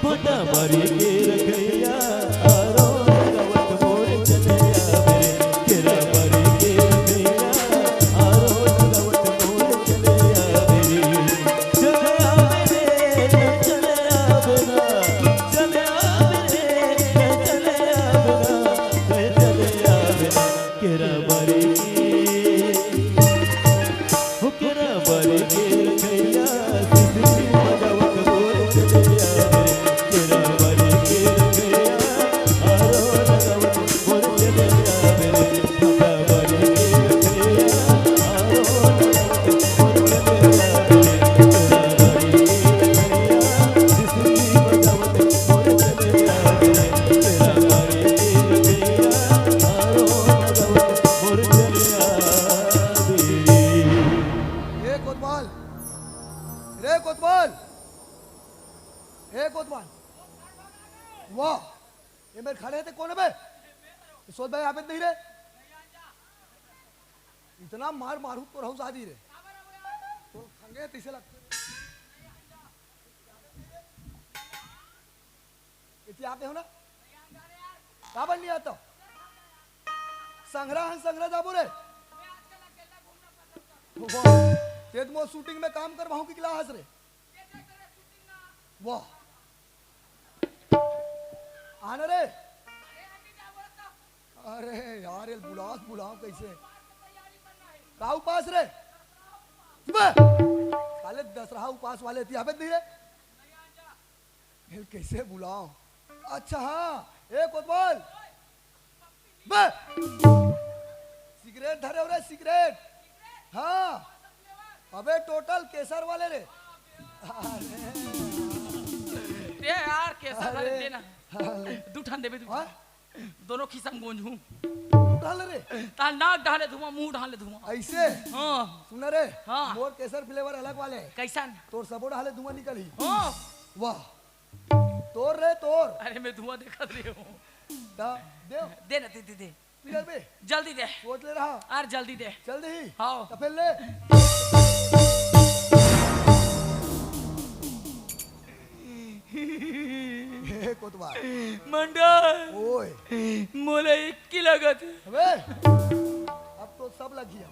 [SPEAKER 4] भाटा मरी के रखैया आरो गवत मोर चले मेरे केरा मरी के रखैया आरो गवत मोर चले मेरे चले मेरे चले बिना चले मेरे चले बिना चले बिना केरा मरी हो केरा मरी के रखैया सिद्धि भगवत मोर चले केरा मरी के रखैया आरो भगवत मोर चले मेरे केरा मरी के रखैया आरो भगवत मोर चले मेरे केरा मरी के रखैया सिद्धि भगवत मोर चले मेरे केरा मरी के रखैया आरो भगवत मोर चले
[SPEAKER 5] ए कोतवाल रे कोतवाल ए कोतवाल वाह ये मेरे खड़े थे कौन है बे सोच भाई आबिद नहीं रे इतना मार मारू तो रहू शादी रे तो खंगे तीसे लगते इतनी आते हो ना का बन लिया तो संग्रह जाबो रे वाह तेज मो शूटिंग में काम कर की क्लास रे वाह आना रे अरे यार ये बुलाओ कैसे का उपास रे बे साले दसरा उपास वाले थी अबे नहीं रे हिल कैसे बुलाओ अच्छा हाँ ए कोतवाल बे सिगरेट धरे हो रे सिगरेट हाँ अबे टोटल केसर वाले रे
[SPEAKER 3] ते यार कैसा
[SPEAKER 5] अरे,
[SPEAKER 3] कर देना दूठान देबे तू
[SPEAKER 5] हाँ?
[SPEAKER 3] दोनों खिसम गोंजू
[SPEAKER 5] डाल रे
[SPEAKER 3] ता नाक ढाले धुआं मुंह ढाले धुआं
[SPEAKER 5] ऐसे
[SPEAKER 3] हां
[SPEAKER 5] सुन रे
[SPEAKER 3] हाँ।
[SPEAKER 5] मोर केसर फ्लेवर अलग वाले
[SPEAKER 3] कैसन
[SPEAKER 5] तोर सबो डाले धुआं निकली
[SPEAKER 3] हां
[SPEAKER 5] वाह तोर रे तोर
[SPEAKER 3] अरे मैं धुआं देखत रही हूं
[SPEAKER 5] दा दे
[SPEAKER 3] दे ना दे
[SPEAKER 5] पिघल बे
[SPEAKER 3] जल्दी दे
[SPEAKER 5] सोच ले रहा
[SPEAKER 3] यार जल्दी दे
[SPEAKER 5] चल दे ही
[SPEAKER 3] हाँ।
[SPEAKER 5] तो फिर ले हे कोतवाल
[SPEAKER 3] मंडल
[SPEAKER 5] ओए
[SPEAKER 3] मोले 21 लगत
[SPEAKER 5] अबे अब तो सब लग गया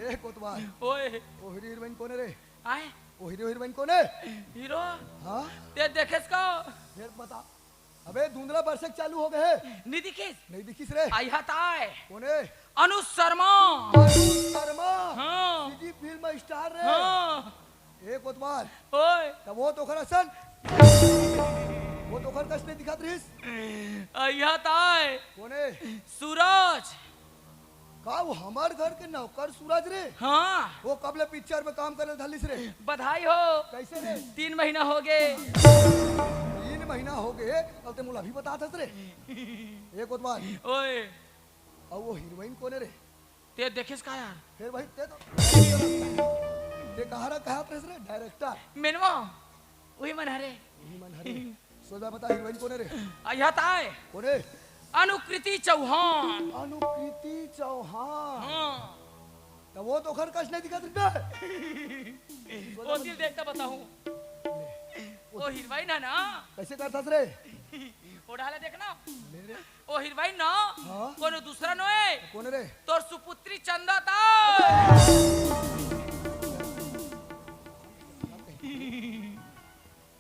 [SPEAKER 5] ए कोतवाल
[SPEAKER 3] ओए
[SPEAKER 5] ओ हीरोइन कौन है रे
[SPEAKER 3] आए
[SPEAKER 5] ओ हीरोइन कौन है
[SPEAKER 3] हीरो
[SPEAKER 5] हाँ
[SPEAKER 3] ते देखेस का
[SPEAKER 5] फिर बता अबे धुंधला बरसक चालू हो गए
[SPEAKER 3] नहीं दिखिस
[SPEAKER 5] नहीं दिखिस रे
[SPEAKER 3] आई हताए
[SPEAKER 5] कौन है
[SPEAKER 3] अनु शर्मा
[SPEAKER 5] अरुण शर्मा
[SPEAKER 3] हाँ
[SPEAKER 5] सीधी फिल्म स्टार रे
[SPEAKER 3] हाँ
[SPEAKER 5] ए कोतवाल
[SPEAKER 3] ओए
[SPEAKER 5] तब वो तो खरसन वो तो खर कस नहीं दिखात रहीस
[SPEAKER 3] आई हताए
[SPEAKER 5] कौन है
[SPEAKER 3] सूरज
[SPEAKER 5] का वो हमार घर के नौकर सूरज रे
[SPEAKER 3] हाँ
[SPEAKER 5] वो कबले पिक्चर में काम करे धलिस रे
[SPEAKER 3] बधाई हो
[SPEAKER 5] कैसे रे
[SPEAKER 3] 3 महीना हो गए
[SPEAKER 5] 3 महीना हो गए अब ते मुला भी बता थस रे ए कोतवाल
[SPEAKER 3] ओए
[SPEAKER 5] अब वो हीरोइन कौन है रे
[SPEAKER 3] ते देखेस का यार
[SPEAKER 5] फिर भाई ते तो ते कहारा कहा प्रेस रे डायरेक्टर
[SPEAKER 3] मेनवा वही मन हरे
[SPEAKER 5] यही मन हरे सोचा बता हीरोइन कौन है रे
[SPEAKER 3] आई हताए
[SPEAKER 5] कौन है
[SPEAKER 3] अनुकृति चौहान
[SPEAKER 5] अनुकृति चौहान
[SPEAKER 3] हाँ
[SPEAKER 5] तब वो तो खर कस नहीं दिखात रे
[SPEAKER 3] वो दिल देखता बताऊं वो हीरोइन है ना
[SPEAKER 5] कैसे करतास रे
[SPEAKER 3] ओढ़ाले देखना
[SPEAKER 5] ले रे
[SPEAKER 3] ओ हीरोइन ना
[SPEAKER 5] हाँ।
[SPEAKER 3] कोनो दूसरा नो है
[SPEAKER 5] कौन है रे
[SPEAKER 3] तोर सुपुत्री चंदा ता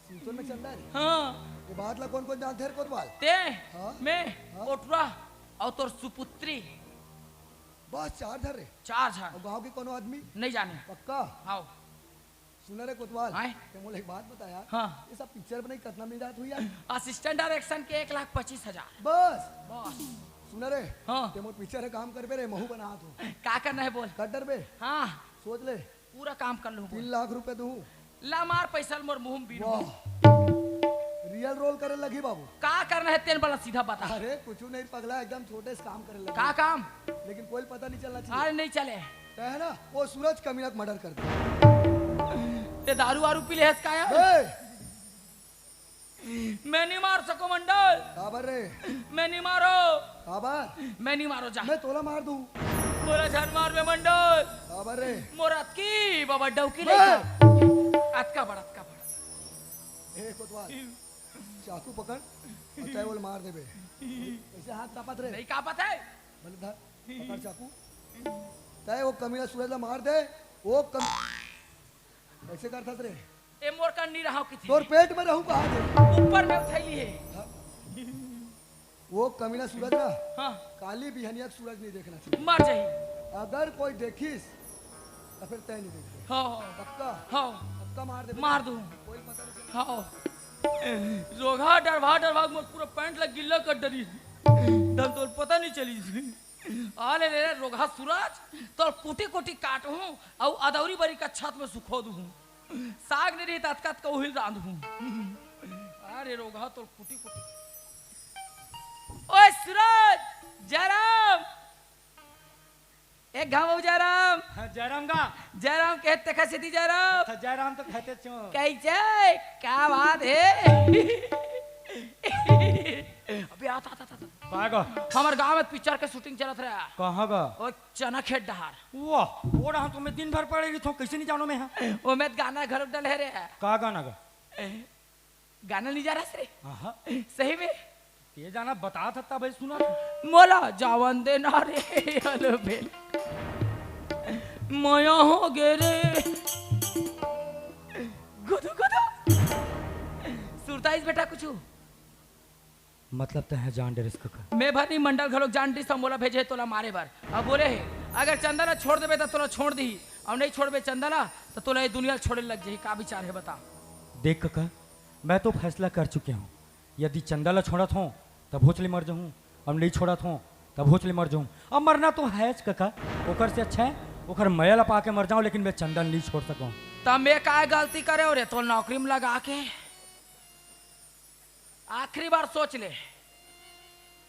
[SPEAKER 5] सीतोन में चल रहा है
[SPEAKER 3] हाँ
[SPEAKER 5] ये बात ला कौन कौन जानते हैं कोतवाल
[SPEAKER 3] ते
[SPEAKER 5] हाँ।
[SPEAKER 3] मैं
[SPEAKER 5] हाँ।
[SPEAKER 3] ओटरा और तोर सुपुत्री
[SPEAKER 5] बस 4 धर रे
[SPEAKER 3] चार झा
[SPEAKER 5] और गांव के कोनो आदमी
[SPEAKER 3] नहीं जाने
[SPEAKER 5] पक्का
[SPEAKER 3] आओ
[SPEAKER 5] सुना रे कोतवाल
[SPEAKER 3] आए।
[SPEAKER 5] ते मोले एक बात बताया
[SPEAKER 3] हाँ।
[SPEAKER 5] ये सब पिक्चर बनाई कितना मिल जात हुई यार
[SPEAKER 3] असिस्टेंट डायरेक्शन के 1,25,000
[SPEAKER 5] बस
[SPEAKER 3] बस
[SPEAKER 5] सुना रे
[SPEAKER 3] हाँ।
[SPEAKER 5] ते मोर पिक्चर है काम कर बे रे महू बना तू
[SPEAKER 3] का करना है बोल
[SPEAKER 5] कटर बे
[SPEAKER 3] हाँ
[SPEAKER 5] सोच ले
[SPEAKER 3] पूरा काम कर लूँ
[SPEAKER 5] 3 लाख रुपए दूं
[SPEAKER 3] ला मार पैसा मोर मुंह में बीर
[SPEAKER 5] वाह रियल रोल करे लगी बाबू
[SPEAKER 3] का करना है तेन वाला सीधा बता
[SPEAKER 5] अरे कुछ नहीं पगला एकदम छोटे से काम करे लगी
[SPEAKER 3] का काम
[SPEAKER 5] लेकिन कोई पता नहीं चलना चाहिए
[SPEAKER 3] अरे नहीं चले
[SPEAKER 5] ते है ना वो सूरज कमीना मर्डर कर दे
[SPEAKER 3] ते दारू वारू पी ले है का यार
[SPEAKER 5] ए
[SPEAKER 3] मैं नहीं मार सको मंडल
[SPEAKER 5] काबर रे
[SPEAKER 3] मैं नहीं मारो
[SPEAKER 5] काबर
[SPEAKER 3] मैं नहीं मारो जा
[SPEAKER 5] मैं तोला मार दूं
[SPEAKER 3] मोरा झन मार में मंडल
[SPEAKER 5] काबर रे
[SPEAKER 3] मोरा की बाबा डौकी
[SPEAKER 5] ए!
[SPEAKER 3] ले अतका बड़ा
[SPEAKER 5] ए कोतवाल चाकू पकड़ और तय बोल मार देबे ऐसे हाथ कापत रे
[SPEAKER 3] नहीं का पता है
[SPEAKER 5] भले धर पकड़ चाकू तय वो कमीना सूरज ला मार दे वो कम ऐसे करथस रे
[SPEAKER 3] ए मोर का नहीं रहा की
[SPEAKER 5] तोर पेट में रहूं कहां दे
[SPEAKER 3] ऊपर में उठैली है
[SPEAKER 5] वो कमीना सूरज ना
[SPEAKER 3] हाँ
[SPEAKER 5] काली बिहनिया सूरज नहीं देखना चाहिए
[SPEAKER 3] मर जाही
[SPEAKER 5] अगर कोई देखिस तो फिर तय नहीं देखे
[SPEAKER 3] हाँ
[SPEAKER 5] पक्का
[SPEAKER 3] हाँ
[SPEAKER 5] पक्का मार दे
[SPEAKER 3] मार दूं
[SPEAKER 5] कोई पता नहीं
[SPEAKER 3] हाँ रोगा डरवा मोर पूरा पैंट लग गिल्ला कर डरी दम तो पता नहीं चली आले रे रोगा सूरज तो कोटी कोटी काट हूँ और अदौरी बरी का छत में सुखो दूँ साग नहीं रही तत्कात का उहिल रांध हूँ अरे रोगा तो कोटी कोटी ओए सूरज जयराम एक घाव जयराम
[SPEAKER 1] जयराम का
[SPEAKER 3] जयराम कहते कैसे थी जयराम
[SPEAKER 1] जयराम तो कहते छो
[SPEAKER 3] कैसे क्या बात है अबे आता आता आता
[SPEAKER 1] कागा
[SPEAKER 3] हमारे गांव में पिक्चर के शूटिंग चलत रहा
[SPEAKER 1] कहाँ का
[SPEAKER 3] वो चना खेत डहार
[SPEAKER 1] वाह वो रहा तुम्हें दिन भर पड़ेगी तो कैसे नहीं जानो मैं यहाँ
[SPEAKER 3] वो में गाना घर डल है रे
[SPEAKER 1] का गाना का
[SPEAKER 3] गाना नहीं जा रहा से
[SPEAKER 1] हाँ
[SPEAKER 3] सही में
[SPEAKER 1] ये जाना बता था तब सुना था।
[SPEAKER 3] मोला जावन दे ना रे हलो बेल माया हो गे रे गुदु गुदु सुरताइस बेटा कुछ
[SPEAKER 1] मतलब तो है जान डेरिस का
[SPEAKER 3] मैं भर नहीं मंडल घरों जान दी मोला भेजे तोला मारे भर अब बोले है अगर चंदना छोड़ देबे तो तोला छोड़ दी और नहीं छोड़बे चंदना तो तोला ये दुनिया छोड़े लग जाही का विचार है बता
[SPEAKER 1] देख कका मैं तो फैसला कर चुके हूँ यदि चंदाला छोड़त हूँ तब भोचले मर जाऊँ अब नहीं छोड़त हूँ तब भोचले मर जाऊँ अब मरना तो है कका ओकर से अच्छा है ओकर मैल पा के मर जाऊँ लेकिन मैं चंदन नहीं छोड़ सकूँ
[SPEAKER 3] तब मैं काय गलती करे रे तो नौकरी में लगा के आखिरी बार सोच ले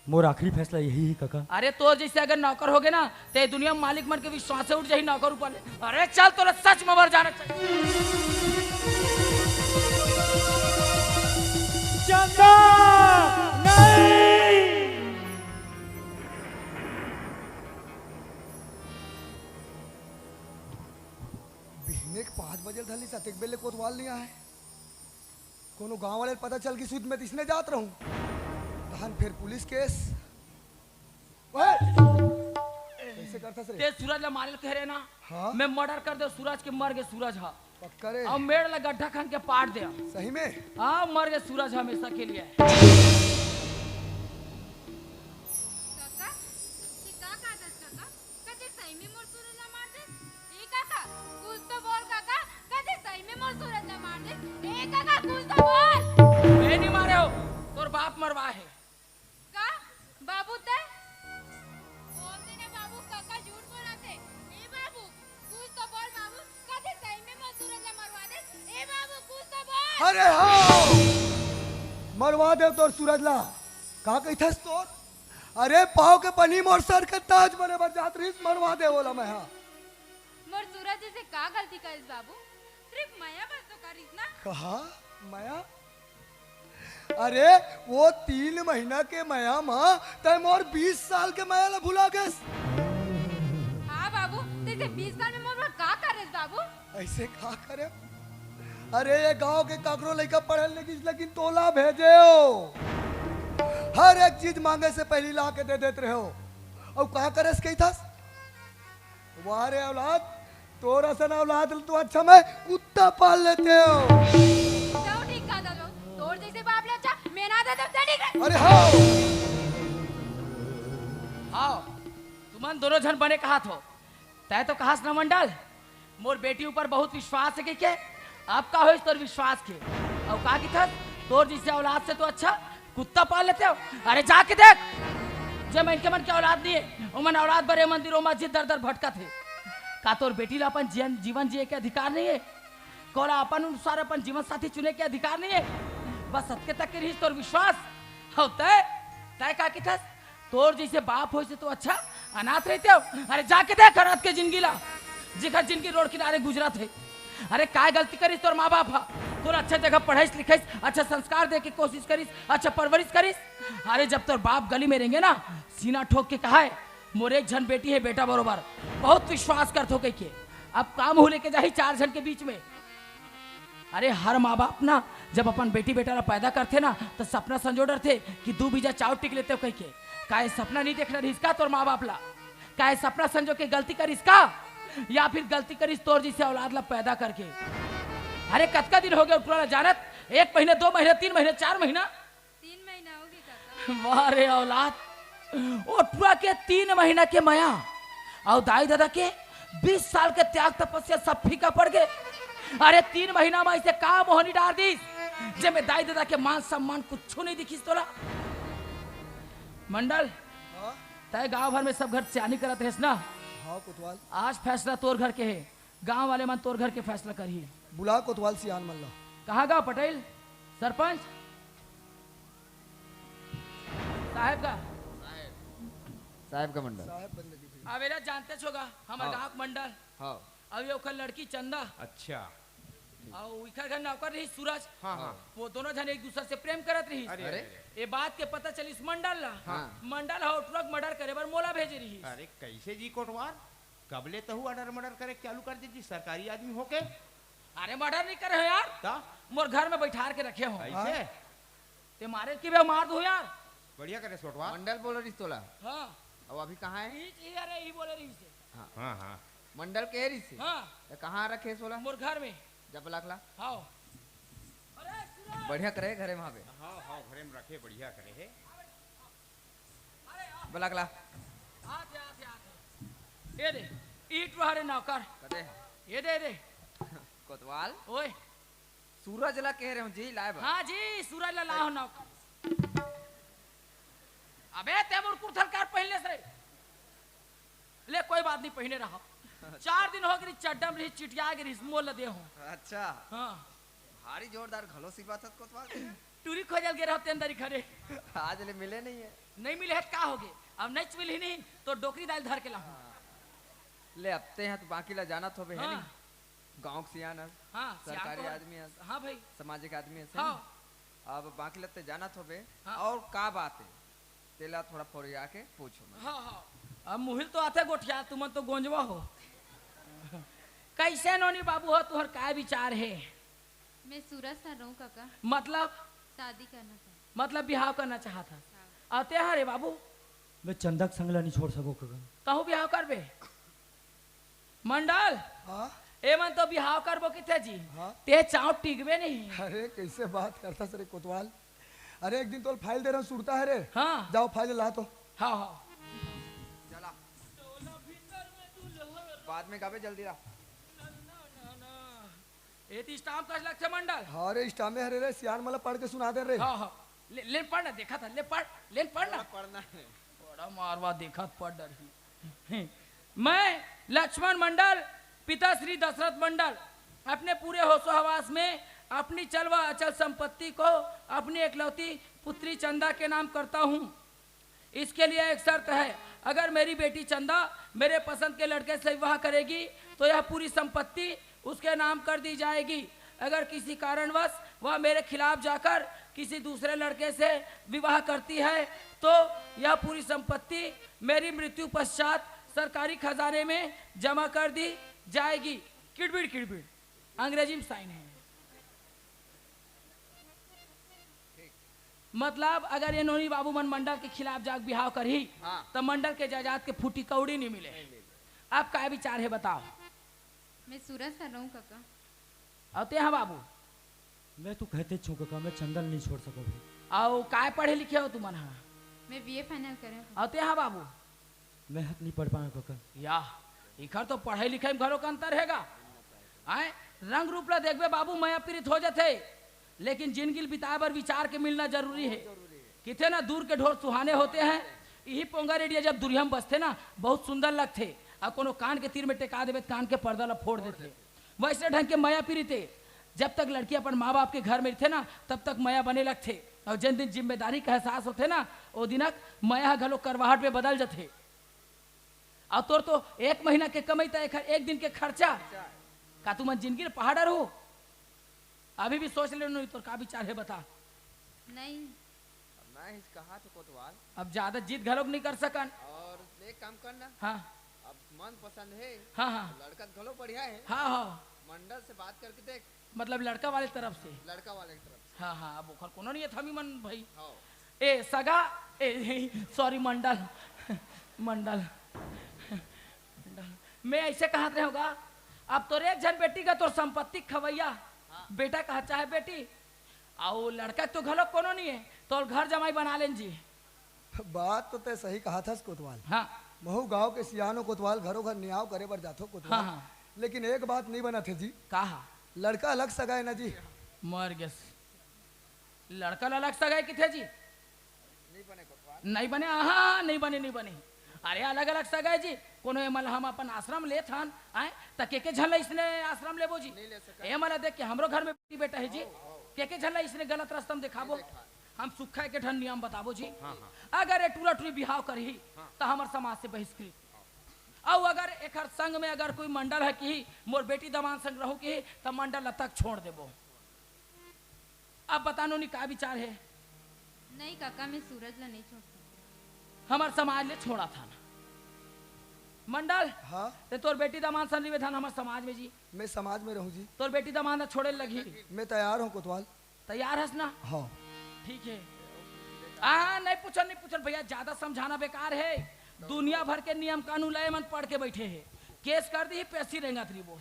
[SPEAKER 1] मोर आखिरी फैसला यही है कका
[SPEAKER 3] अरे तो जैसे अगर नौकर हो गए ना तो दुनिया में मालिक मन के विश्वास से उठ जाही नौकर ऊपर अरे चल तो सच में मर जाना चाहिए
[SPEAKER 1] चंदा नहीं
[SPEAKER 5] बिहने के 5 बजे धली सतेक बेले कोतवाल नहीं आए कोनो गांव वाले पता चल कि सूद में इसने जात रहूं तहन फिर पुलिस केस। ओए कैसे करता सर
[SPEAKER 3] ते सूरज ला मारे कह रहे ना।
[SPEAKER 5] हाँ।
[SPEAKER 3] मैं मर्डर कर दे सूरज के, मर गए सूरज हा।
[SPEAKER 5] पक्का रे
[SPEAKER 3] और मेड़ ला गड्ढा खान के पाट दे।
[SPEAKER 5] सही में
[SPEAKER 3] हाँ मर गए सूरज हमेशा के लिए।
[SPEAKER 2] काका ये का कहता काका कदे सही में मोर सूरज ला मार दे। ए काका कुछ तो बोल काका कदे सही में मोर सूरज ला मार दे। ए काका कुछ तो बोल।
[SPEAKER 3] मैं नहीं मारे हो, तोर बाप मरवा है।
[SPEAKER 2] का बाबू ते बोलते ने बाबू काका झूठ बोलाते। ए बाबू कुछ तो बोल बाबू कदे सही में मोर सूरज ला मरवा दे। ए बाबू कुछ तो बोल।
[SPEAKER 5] अरे हाँ मरवा दे तोर सूरज ला का कहथस तोर। अरे पाव के पनी मोर सर के ताज बने बर जात रहीस मरवा दे बोला मैं। हाँ
[SPEAKER 2] मोर सूरज जी से का गलती करिस बाबू। सिर्फ माया बस तो करिस ना।
[SPEAKER 5] कहा माया। अरे वो 3 महीना के माया माँ तय मोर 20 साल के माया ला भुला गस।
[SPEAKER 2] हाँ बाबू तेरे 20 साल में मोर का करिस बाबू।
[SPEAKER 5] ऐसे का करे। अरे ये गांव के काकरो लड़का पढ़े लिखिस लेकिन तोला भेजे हो। हर एक चीज मांगे से पहले ला के दे देते रहे हो। और कहा करे कही था वारे औलाद तोरा सन औलाद तो अच्छा मैं कुत्ता पाल लेते हो।
[SPEAKER 2] जाओ ठीक कहा दादो तोर जैसे बाप ले अच्छा मैं ना दे दम जड़ी।
[SPEAKER 5] अरे हाँ
[SPEAKER 3] हाँ तुमन दोनों जन बने कहा थो। तय तो कहा ना मंडल मोर बेटी ऊपर बहुत विश्वास है के अब का हो तोर विश्वास के। और कहा कि था तोर जिससे औलाद से तो अच्छा कुत्ता पाल लेते हो। अरे जाके देख जब इनके मन के औलाद नहीं है उमन औलाद बड़े मंदिरों मस्जिद दर दर भटका थे। का तोर बेटी ला अपन जीवन जिए के अधिकार नहीं है। कोला अपन अनुसार अपन जीवन साथी चुने के अधिकार नहीं है। बस सत्य तक के रही तोर विश्वास हो। तय तय का कि था तोर जैसे बाप हो से तो अच्छा अनाथ रहते हो। अरे जाके देख अनाथ के जिंदगी ला जिकर जिनकी रोड किनारे गुजरा थे। अरे काय गलती करिस तोर माँ बाप हा तोर अच्छा जगह पढ़ाईस लिखाईस अच्छा संस्कार दे के कोशिश करिस अच्छा परवरिश करिस। अरे जब तोर बाप गली में रहेंगे ना सीना ठोक के कहा है मोर एक जन बेटी है बेटा बरोबर बहुत विश्वास करत हो कह के अब काम हो लेके जाही 4 जन के बीच में। अरे हर माँ बाप ना जब अपन बेटी बेटा ला पैदा करते ना तो सपना संजो डरते कि 2 बीजा चाव टिक लेते हो कह के। काहे सपना नहीं देखना रही इसका तोर माँ बाप ला। काहे सपना संजो के गलती करिस का या फिर गलती करिस तोर जिसे औलाद ला पैदा करके। अरे कतका दिन हो गया उठला जानत 1 महीने 2 महीने 3 महीने 4 महीना
[SPEAKER 2] 3 महीना हो गई काका।
[SPEAKER 3] वाह रे औलाद उठला के 3 महीना के माया और दाई दादा के 20 साल के त्याग तपस्या सब फीका पड़ गए। अरे 3 महीना में ऐसे का मोहनी डाल दी जे में दाई दादा के मान सम्मान कुछ नहीं दिखिस तोला। मंडल तय गांव भर में सब घर सियानी करत रहे ना।
[SPEAKER 5] हाँ कोतवाल
[SPEAKER 3] आज फैसला तोर घर के है गांव वाले मन तोर घर के फैसला करिए।
[SPEAKER 5] बुला कोतवाल सियान मल्ला।
[SPEAKER 3] कहाँ गाँव पटेल सरपंच साहब का
[SPEAKER 6] साहब का मंडल।
[SPEAKER 5] साहब बंदगी फिर।
[SPEAKER 3] अवेला जानते छोगा हमारे
[SPEAKER 6] हाँ।
[SPEAKER 3] गाँव के मंडल
[SPEAKER 6] हाँ
[SPEAKER 3] अब ये ओकर लड़की चंदा
[SPEAKER 7] अच्छा
[SPEAKER 3] और इखर घर नौकर रही सूरज।
[SPEAKER 7] हाँ हाँ
[SPEAKER 3] वो दोनों जन एक दूसरे से प्रेम करत रही।
[SPEAKER 7] अरे
[SPEAKER 6] अरे।
[SPEAKER 3] ये बात के पता चली इस मंडल ला।
[SPEAKER 6] हाँ।
[SPEAKER 3] मंडल हो ट्रक मर्डर करे बर मोला भेजे रही।
[SPEAKER 7] अरे कैसे जी कोटवार कबले तहु अडर मर्डर करे चालू कर दीजिए सरकारी आदमी होके
[SPEAKER 3] अरे मर्डर नहीं करे हो यार
[SPEAKER 7] ता
[SPEAKER 3] मोर घर में बैठार के रखे हो
[SPEAKER 7] ऐसे
[SPEAKER 3] ते मारे की बे मार दो यार।
[SPEAKER 7] बढ़िया करे कोटवार
[SPEAKER 6] मंडल बोल रही तोला
[SPEAKER 3] हाँ
[SPEAKER 6] अब अभी कहाँ है।
[SPEAKER 3] अरे यही बोले रही से।
[SPEAKER 7] हाँ हाँ
[SPEAKER 6] मंडल के रही से
[SPEAKER 3] हाँ
[SPEAKER 6] तो कहाँ रखे सोला
[SPEAKER 3] मोर घर में
[SPEAKER 6] जब लाखला
[SPEAKER 3] हाँ। अरे सूरज
[SPEAKER 6] बढ़िया करे घरे वहाँ पे
[SPEAKER 7] हाँ हाँ घरे में रखे बढ़िया करे है
[SPEAKER 6] बलाकला
[SPEAKER 3] आते आते आते ये दे ईट हरे नौकर
[SPEAKER 6] कदे
[SPEAKER 3] ये दे
[SPEAKER 6] कोतवाल
[SPEAKER 3] ओए
[SPEAKER 6] सूरज ला कह रहे हूँ जी लाए बा।
[SPEAKER 3] हाँ जी सूरज ला लाओ नौकर। अबे तेमूर कुर्थल कार पहनले से ले कोई बात नहीं पहने रहा 4 दिन हो गई चड्डम रही चिटिया गिरी मोल दे हूँ।
[SPEAKER 6] अच्छा
[SPEAKER 3] हाँ
[SPEAKER 6] भारी जोरदार घलो सी बात है कोतवाल
[SPEAKER 3] टूरी खोजल गे रहते अंदर ही खड़े
[SPEAKER 6] आज ले मिले नहीं है।
[SPEAKER 3] नहीं मिले है तो का हो गए अब नहीं मिली नहीं तो डोकरी दाल धर के लाऊं।
[SPEAKER 6] ले हफ्ते हैं तो बाकी ला जाना तो है
[SPEAKER 3] हाँ।
[SPEAKER 6] नहीं गाँव के सियान है
[SPEAKER 3] हाँ
[SPEAKER 6] सरकारी आदमी है
[SPEAKER 3] हाँ भाई
[SPEAKER 6] सामाजिक आदमी है
[SPEAKER 3] हाँ
[SPEAKER 6] अब बाकी लगते जाना तो बे
[SPEAKER 3] हाँ।
[SPEAKER 6] और का बात है तेला थोड़ा फोरिया के पूछो मैं।
[SPEAKER 3] हाँ हाँ अब मुहिल तो आते गोठिया तुम तो गोंजवा हो कैसे नोनी बाबू हो तुहर काय विचार है।
[SPEAKER 2] मैं सूरज सा रहूं काका।
[SPEAKER 3] मतलब
[SPEAKER 2] शादी करना था।
[SPEAKER 3] मतलब बिहाव करना चाहा था। आते हैं रे बाबू
[SPEAKER 1] मैं चंदा के संगला नहीं छोड़ सको कगन।
[SPEAKER 3] कहूँ बिहाव करबे मंडल
[SPEAKER 5] हाँ
[SPEAKER 3] एमन तो बिहाव करबो किथे जी
[SPEAKER 5] हाँ।
[SPEAKER 3] ते चाव टिकबे नहीं।
[SPEAKER 5] अरे कैसे बात करता सर कोतवाल। अरे एक दिन तो फाइल दे रहा हूँ सुरता है रे।
[SPEAKER 3] हाँ
[SPEAKER 5] जाओ फाइल ला तो।
[SPEAKER 3] हाँ हाँ
[SPEAKER 6] चला बाद में गावे जल्दी ला।
[SPEAKER 3] ये तो स्टाम्प का लक्ष्य मंडल।
[SPEAKER 5] हाँ रे स्टामे हरे रे सियान मला पढ़ के सुना दे रे।
[SPEAKER 3] हाँ हाँ ले पढ़ना देखा था ले पढ़ना
[SPEAKER 6] पढ़ना है।
[SPEAKER 3] बड़ा मारवा देखा पढ़ डर। मैं लक्ष्मण मंडल पिता श्री दशरथ मंडल अपने पूरे होशो हवास में अपनी चल व अचल संपत्ति को अपनी एकलौती पुत्री चंदा के नाम करता हूँ। इसके लिए एक शर्त है, अगर मेरी बेटी चंदा मेरे पसंद के लड़के से विवाह करेगी तो यह पूरी संपत्ति उसके नाम कर दी जाएगी। अगर किसी कारणवश वह मेरे खिलाफ जाकर किसी दूसरे लड़के से विवाह करती है तो यह पूरी संपत्ति मेरी मृत्यु पश्चात सरकारी खजाने में जमा कर दी जाएगी। किड़बिड़ अंग्रेजी में साइन है। मतलब अगर ये नोनी बाबू मन मंडल के खिलाफ जाग बिहाव करी
[SPEAKER 6] हाँ।
[SPEAKER 3] तो मंडल के जायदाद के फूटी कौड़ी नहीं मिले। आपका विचार है बताओ।
[SPEAKER 2] मैं सूरज सा रहूं काका।
[SPEAKER 3] आते हैं बाबू
[SPEAKER 1] मैं तो कहते छू कका मैं चंदन नहीं छोड़ सको भी।
[SPEAKER 3] आओ काय पढ़े लिखे हो तुम?
[SPEAKER 2] मैं बीए फाइनल करे हूं।
[SPEAKER 3] आते हैं बाबू
[SPEAKER 1] मैं हत नहीं पढ़ पाया कका।
[SPEAKER 3] या इखर तो पढ़ाई लिखाई में घरों का अंतर हैगा। आए रंग रूप ला देखबे बाबू मैं पीड़ित हो जाते, लेकिन जिंदगी बिताए बर विचार के मिलना जरूरी है। किथे ना दूर के ढोर सुहाने होते हैं। यही पोंगा रेडिया जब दुरिया में बसते ना बहुत सुंदर लगते, और कोनो कान के तीर में टेका देवे कान के पर्दा ला फोड़ देते। वैसे ढंग के माया पीड़ित जब तक लड़की अपन माँ बाप के घर में थे ना तब तक माया बने लगते, और जिन दिन जिम्मेदारी का एहसास होते ना वो दिनक माया घलो करवाहट में बदल जाते। और तोर तो एक महीना के कमाई था एक दिन के खर्चा का तुम जिंदगी पहाड़ हो। अभी भी सोच ले नहीं तो का विचार है बता।
[SPEAKER 2] नहीं
[SPEAKER 6] मैं इस कहा तो कोतवाल
[SPEAKER 3] अब ज्यादा जीत घलोक नहीं कर सकन।
[SPEAKER 6] और एक काम करना।
[SPEAKER 3] हाँ
[SPEAKER 6] अब मन पसंद है।
[SPEAKER 3] हाँ हाँ
[SPEAKER 6] लड़का घलो बढ़िया है।
[SPEAKER 3] हाँ हाँ
[SPEAKER 6] मंडल से बात करके देख।
[SPEAKER 3] मतलब लड़का वाले तरफ से।
[SPEAKER 6] लड़का वाले की तरफ से।
[SPEAKER 3] हाँ हाँ अब ओखर कोनो नहीं है थमी मन भाई।
[SPEAKER 6] हाँ
[SPEAKER 3] ए सगा ए सॉरी मंडल मंडल मैं ऐसे कहा रहे होगा। अब तो एक जन बेटी का तो संपत्ति खवैया बेटा कहा चाहे बेटी आओ लड़का तो घलो कोनो नहीं है तो घर जमाई बना लें जी।
[SPEAKER 5] बात तो तय सही कहा था कोतवाल।
[SPEAKER 3] हाँ
[SPEAKER 5] महू गांव के सियानो कोतवाल घरों घर न्याव करे पर जातो कोतवाल।
[SPEAKER 3] हाँ, हाँ।
[SPEAKER 5] लेकिन एक बात नहीं बना थे जी।
[SPEAKER 3] कहा
[SPEAKER 5] लड़का अलग सगा है ना जी।
[SPEAKER 3] मर गया लड़का अलग सगाई किथे जी?
[SPEAKER 6] नहीं बने कोतवाल।
[SPEAKER 3] नहीं बने। हाँ नहीं बने। अरे अलग अलग सगाई जी कोनो एमल हम अपन आश्रम ले थान आए त के झल्ला इसने आश्रम लेबो जी।
[SPEAKER 6] नहीं ले सका।
[SPEAKER 3] एमल देख के हमरो घर में बेटी बेटा है जी के झल्ला इसने गलत रास्ता में दिखाबो। हम सुखा के ढन नियम बताबो जी। अगर टूरा टूरी बिहाव करही तो हमार समाज से बहिष्कृत। और अगर एक संग में अगर कोई मंडल है कि मोर बेटी दमान संग रहू की तो मंडल तक छोड़ देबो। अब बतानो नहीं का विचार है?
[SPEAKER 2] नहीं काका मैं सूरज ला नहीं छोड़ सकती।
[SPEAKER 3] हमार समाज ले छोड़ा था ना मंडल।
[SPEAKER 5] हाँ
[SPEAKER 3] ते तोर बेटी दमान सन निवेदन हमार समाज में जी।
[SPEAKER 5] मैं समाज में रहूं जी।
[SPEAKER 3] तोर बेटी दमान छोड़े लगी
[SPEAKER 5] मैं तैयार हूँ कोतवाल।
[SPEAKER 3] तैयार हस ना?
[SPEAKER 5] हाँ
[SPEAKER 3] ठीक है। नहीं पूछन भैया ज्यादा समझाना बेकार है। दुनिया भर के नियम कानून लय मन पढ़ के बैठे हैं। केस कर दी पैसी रहेगा तरी वो।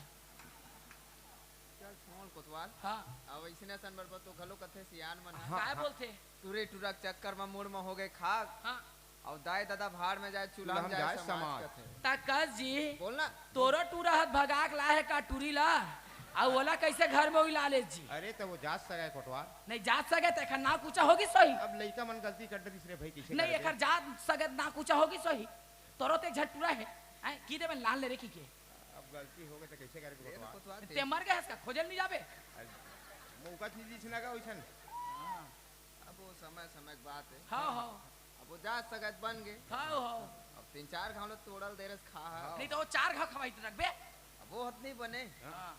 [SPEAKER 6] चल छोड़ कोतवाल।
[SPEAKER 3] हाँ
[SPEAKER 6] अब इसने सन बरबर तो घलो कथे सियान मन।
[SPEAKER 3] काय बोलते?
[SPEAKER 6] टूरे टूरा चक्कर में मूड में हो गए खाक।
[SPEAKER 3] हाँ
[SPEAKER 6] और दाई दादा भाड़ में जाए चूल्हा में जाए समाज कथे।
[SPEAKER 3] तकस जी
[SPEAKER 6] बोलना
[SPEAKER 3] तोरो टूरा हाथ भगाक ला है का टूरी ला और ओला कैसे घर में हुई लाले जी?
[SPEAKER 7] अरे तो वो जात सगा है कोटवार।
[SPEAKER 3] नहीं जात सके तो ना कुचा होगी सही।
[SPEAKER 7] अब लड़का मन गलती कर दे तीसरे भाई कैसे
[SPEAKER 3] नहीं एक जात सके ना कुचा होगी सही। तोरो ते झटूरा है की दे में लाल ले रे की के।
[SPEAKER 7] अब गलती हो गई तो कैसे करेंगे
[SPEAKER 6] ये ना
[SPEAKER 7] कोटवार?
[SPEAKER 6] कोतवाल
[SPEAKER 3] ते मर गया इसका खोजल नहीं जाबे।
[SPEAKER 7] मौका चीज छना का वैसन।
[SPEAKER 6] अब वो समय समय की बात है।
[SPEAKER 3] हाँ हाँ
[SPEAKER 6] अब वो जा सकत बन गए।
[SPEAKER 3] हाँ हाँ
[SPEAKER 6] अब 3-4 घाव तोड़ल देरस खा।
[SPEAKER 3] नहीं तो वो 4 घाव खवाई तो रखबे।
[SPEAKER 6] अब वो हत नहीं बने।
[SPEAKER 3] हाँ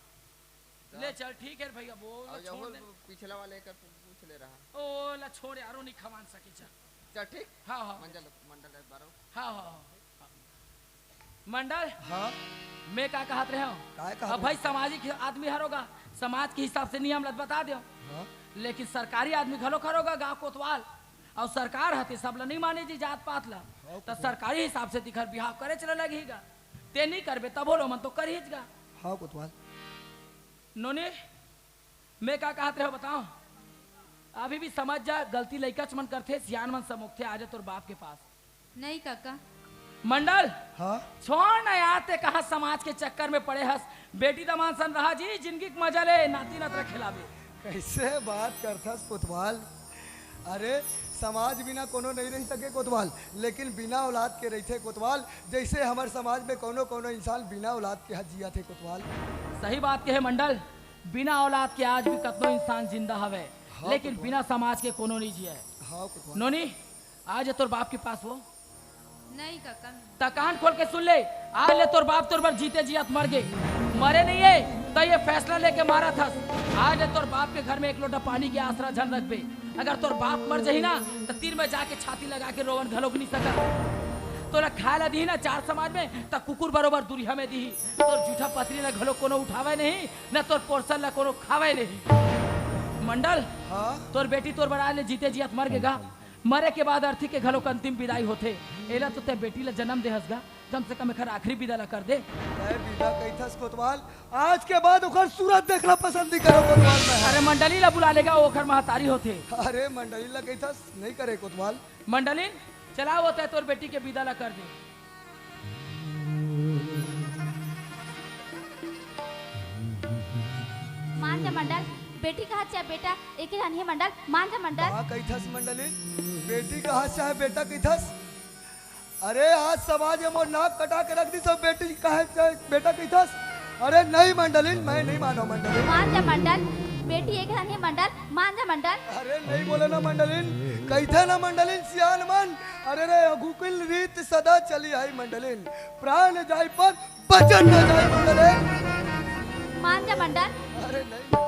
[SPEAKER 3] ले चल ठीक है भैया वो
[SPEAKER 6] और
[SPEAKER 3] छोड़ दे।
[SPEAKER 6] पिछला वाले कर पूछ ले रहा।
[SPEAKER 3] ओ ला छोड़ यारो नहीं खवान सके चल।
[SPEAKER 6] चल ठीक।
[SPEAKER 3] हाँ हाँ
[SPEAKER 6] मंडल मंडल बारो।
[SPEAKER 3] हाँ हाँ मंडल
[SPEAKER 5] हाँ
[SPEAKER 3] मैं का कहत रहे हो?
[SPEAKER 5] काय कहा
[SPEAKER 3] अब भाई सामाजिक आदमी हरोगा समाज के हिसाब से नियम लत बता दो।
[SPEAKER 5] हाँ
[SPEAKER 3] लेकिन सरकारी आदमी घलो खरोगा गाँव कोतवाल और सरकार हते सब ला नहीं माने जी जात पात ला, तो सरकारी हिसाब से दिखर बिहाव करे चले लगेगा। ते नहीं करबे तब बोलो मन तो कर ही गा।
[SPEAKER 5] हाँ कोतवाल।
[SPEAKER 3] नोने मैं क्या कहते हो बताओ, अभी भी समझ जा गलती लइका मन करते सियान मन समुखते आज तोर बाप के पास।
[SPEAKER 2] नहीं काका,
[SPEAKER 3] मंडल
[SPEAKER 5] हाँ
[SPEAKER 3] छोड़ न आते कहा समाज के चक्कर में पड़े हस, बेटी दमान सन रहा जी जिंदगी के मजा ले नाती नत खिलावे।
[SPEAKER 5] कैसे बात करथस कोतवाल। अरे समाज बिना कोनो नहीं रह सके कोतवाल, लेकिन बिना औलाद के रहते कोतवाल। जैसे हमारे समाज में कोनो कोनो इंसान बिना औलाद के हज जिया थे कोतवाल।
[SPEAKER 3] सही बात कहे मंडल, बिना औलाद के आज भी कतनो इंसान जिंदा हवे,
[SPEAKER 5] हाँ,
[SPEAKER 3] लेकिन
[SPEAKER 5] कुतवाल।
[SPEAKER 3] बिना समाज के कोनो नहीं जिया।
[SPEAKER 5] हाँ कोतवाल।
[SPEAKER 3] नोनी आज तोर बाप के पास वो
[SPEAKER 2] नहीं काका,
[SPEAKER 3] तकान खोल के सुन ले, आज ले तोर बाप तोर पर जीते जियत मर गए, मरे नहीं है तो ये फैसला लेके मारा था। आज तोर बाप के घर में एक लोटा पानी के आसरा झन रख पे, अगर तोर बाप मर जाही ना तो तीर में जाके छाती लगा के रोवन घलोक नहीं सकत। तोरा खाए ला दी ना चार समाज में तो कुकुर बरोबर दूरिया में दी, तोर जूठा पतरी ना घलोक कोनो उठावे नहीं, न तोर पोर्सन ला कोनो खावे नहीं। मंडल
[SPEAKER 5] हाँ
[SPEAKER 3] तोर बेटी तोर बड़ा ले जीते जियत मर गेगा, मरे के बाद अर्थी के घलोक अंतिम विदाई होते। एला तो ते बेटी ला जन्म देहसगा, कम से कम एकर आखिरी विदा ला कर दे।
[SPEAKER 5] तय विदा कैथस कोतवाल। आज के बाद ओकर सूरत देखना पसंद नहीं करो कोतवाल में।
[SPEAKER 3] अरे मंडली ला बुला लेगा, ओखर महतारी होते।
[SPEAKER 5] अरे मंडली ला कैथस नहीं करे कोतवाल।
[SPEAKER 3] मंडलिन चला होता है तोर बेटी के विदा ला कर दे।
[SPEAKER 8] मान जा मंडल, बेटी कहा चाहे बेटा एक ही रानी मंडल, मान जा मंडल।
[SPEAKER 5] हाँ कैथस मंडली, बेटी का हाथ चाहे बेटा कैथस। अरे आज समाज में मोर नाक कटा के रख दी सब, बेटी कहा चाहे बेटा कैथस। अरे नहीं मंडलिन, मैं नहीं मानो मंडलिन।
[SPEAKER 8] मान जा मंडल, बेटी एक रानी मंडल, मान जा मंडल।
[SPEAKER 5] अरे नहीं बोले ना मंडलिन, कैथे ना मंडलिन सियान मन। अरे रे अघुकुल रीत सदा चली आई मंडलिन, प्राण जाय पर बचन न जाय मंडलिन।
[SPEAKER 8] मान जा मंडल।
[SPEAKER 5] अरे नहीं मंडलिन।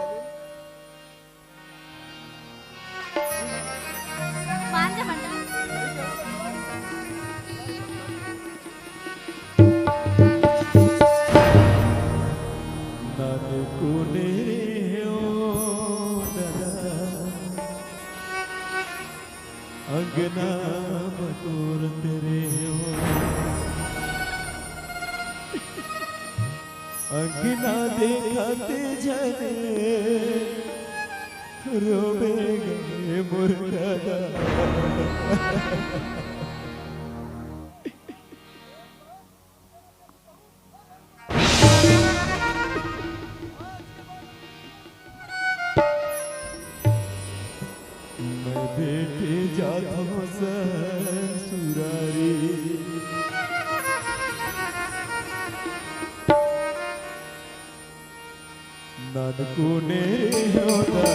[SPEAKER 8] मान जा मंडल।
[SPEAKER 4] नानकुने ओ दादा अंगना बटोर तेरे हो, अंगना देखते जने रोवे गए मुर्दा। मैं बेटे जाता हूँ ससुरारी, नानकुने होता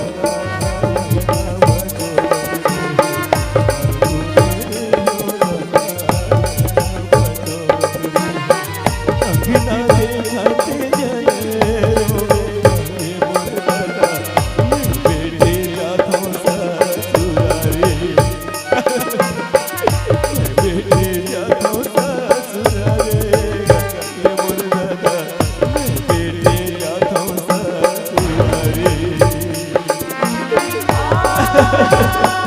[SPEAKER 8] मान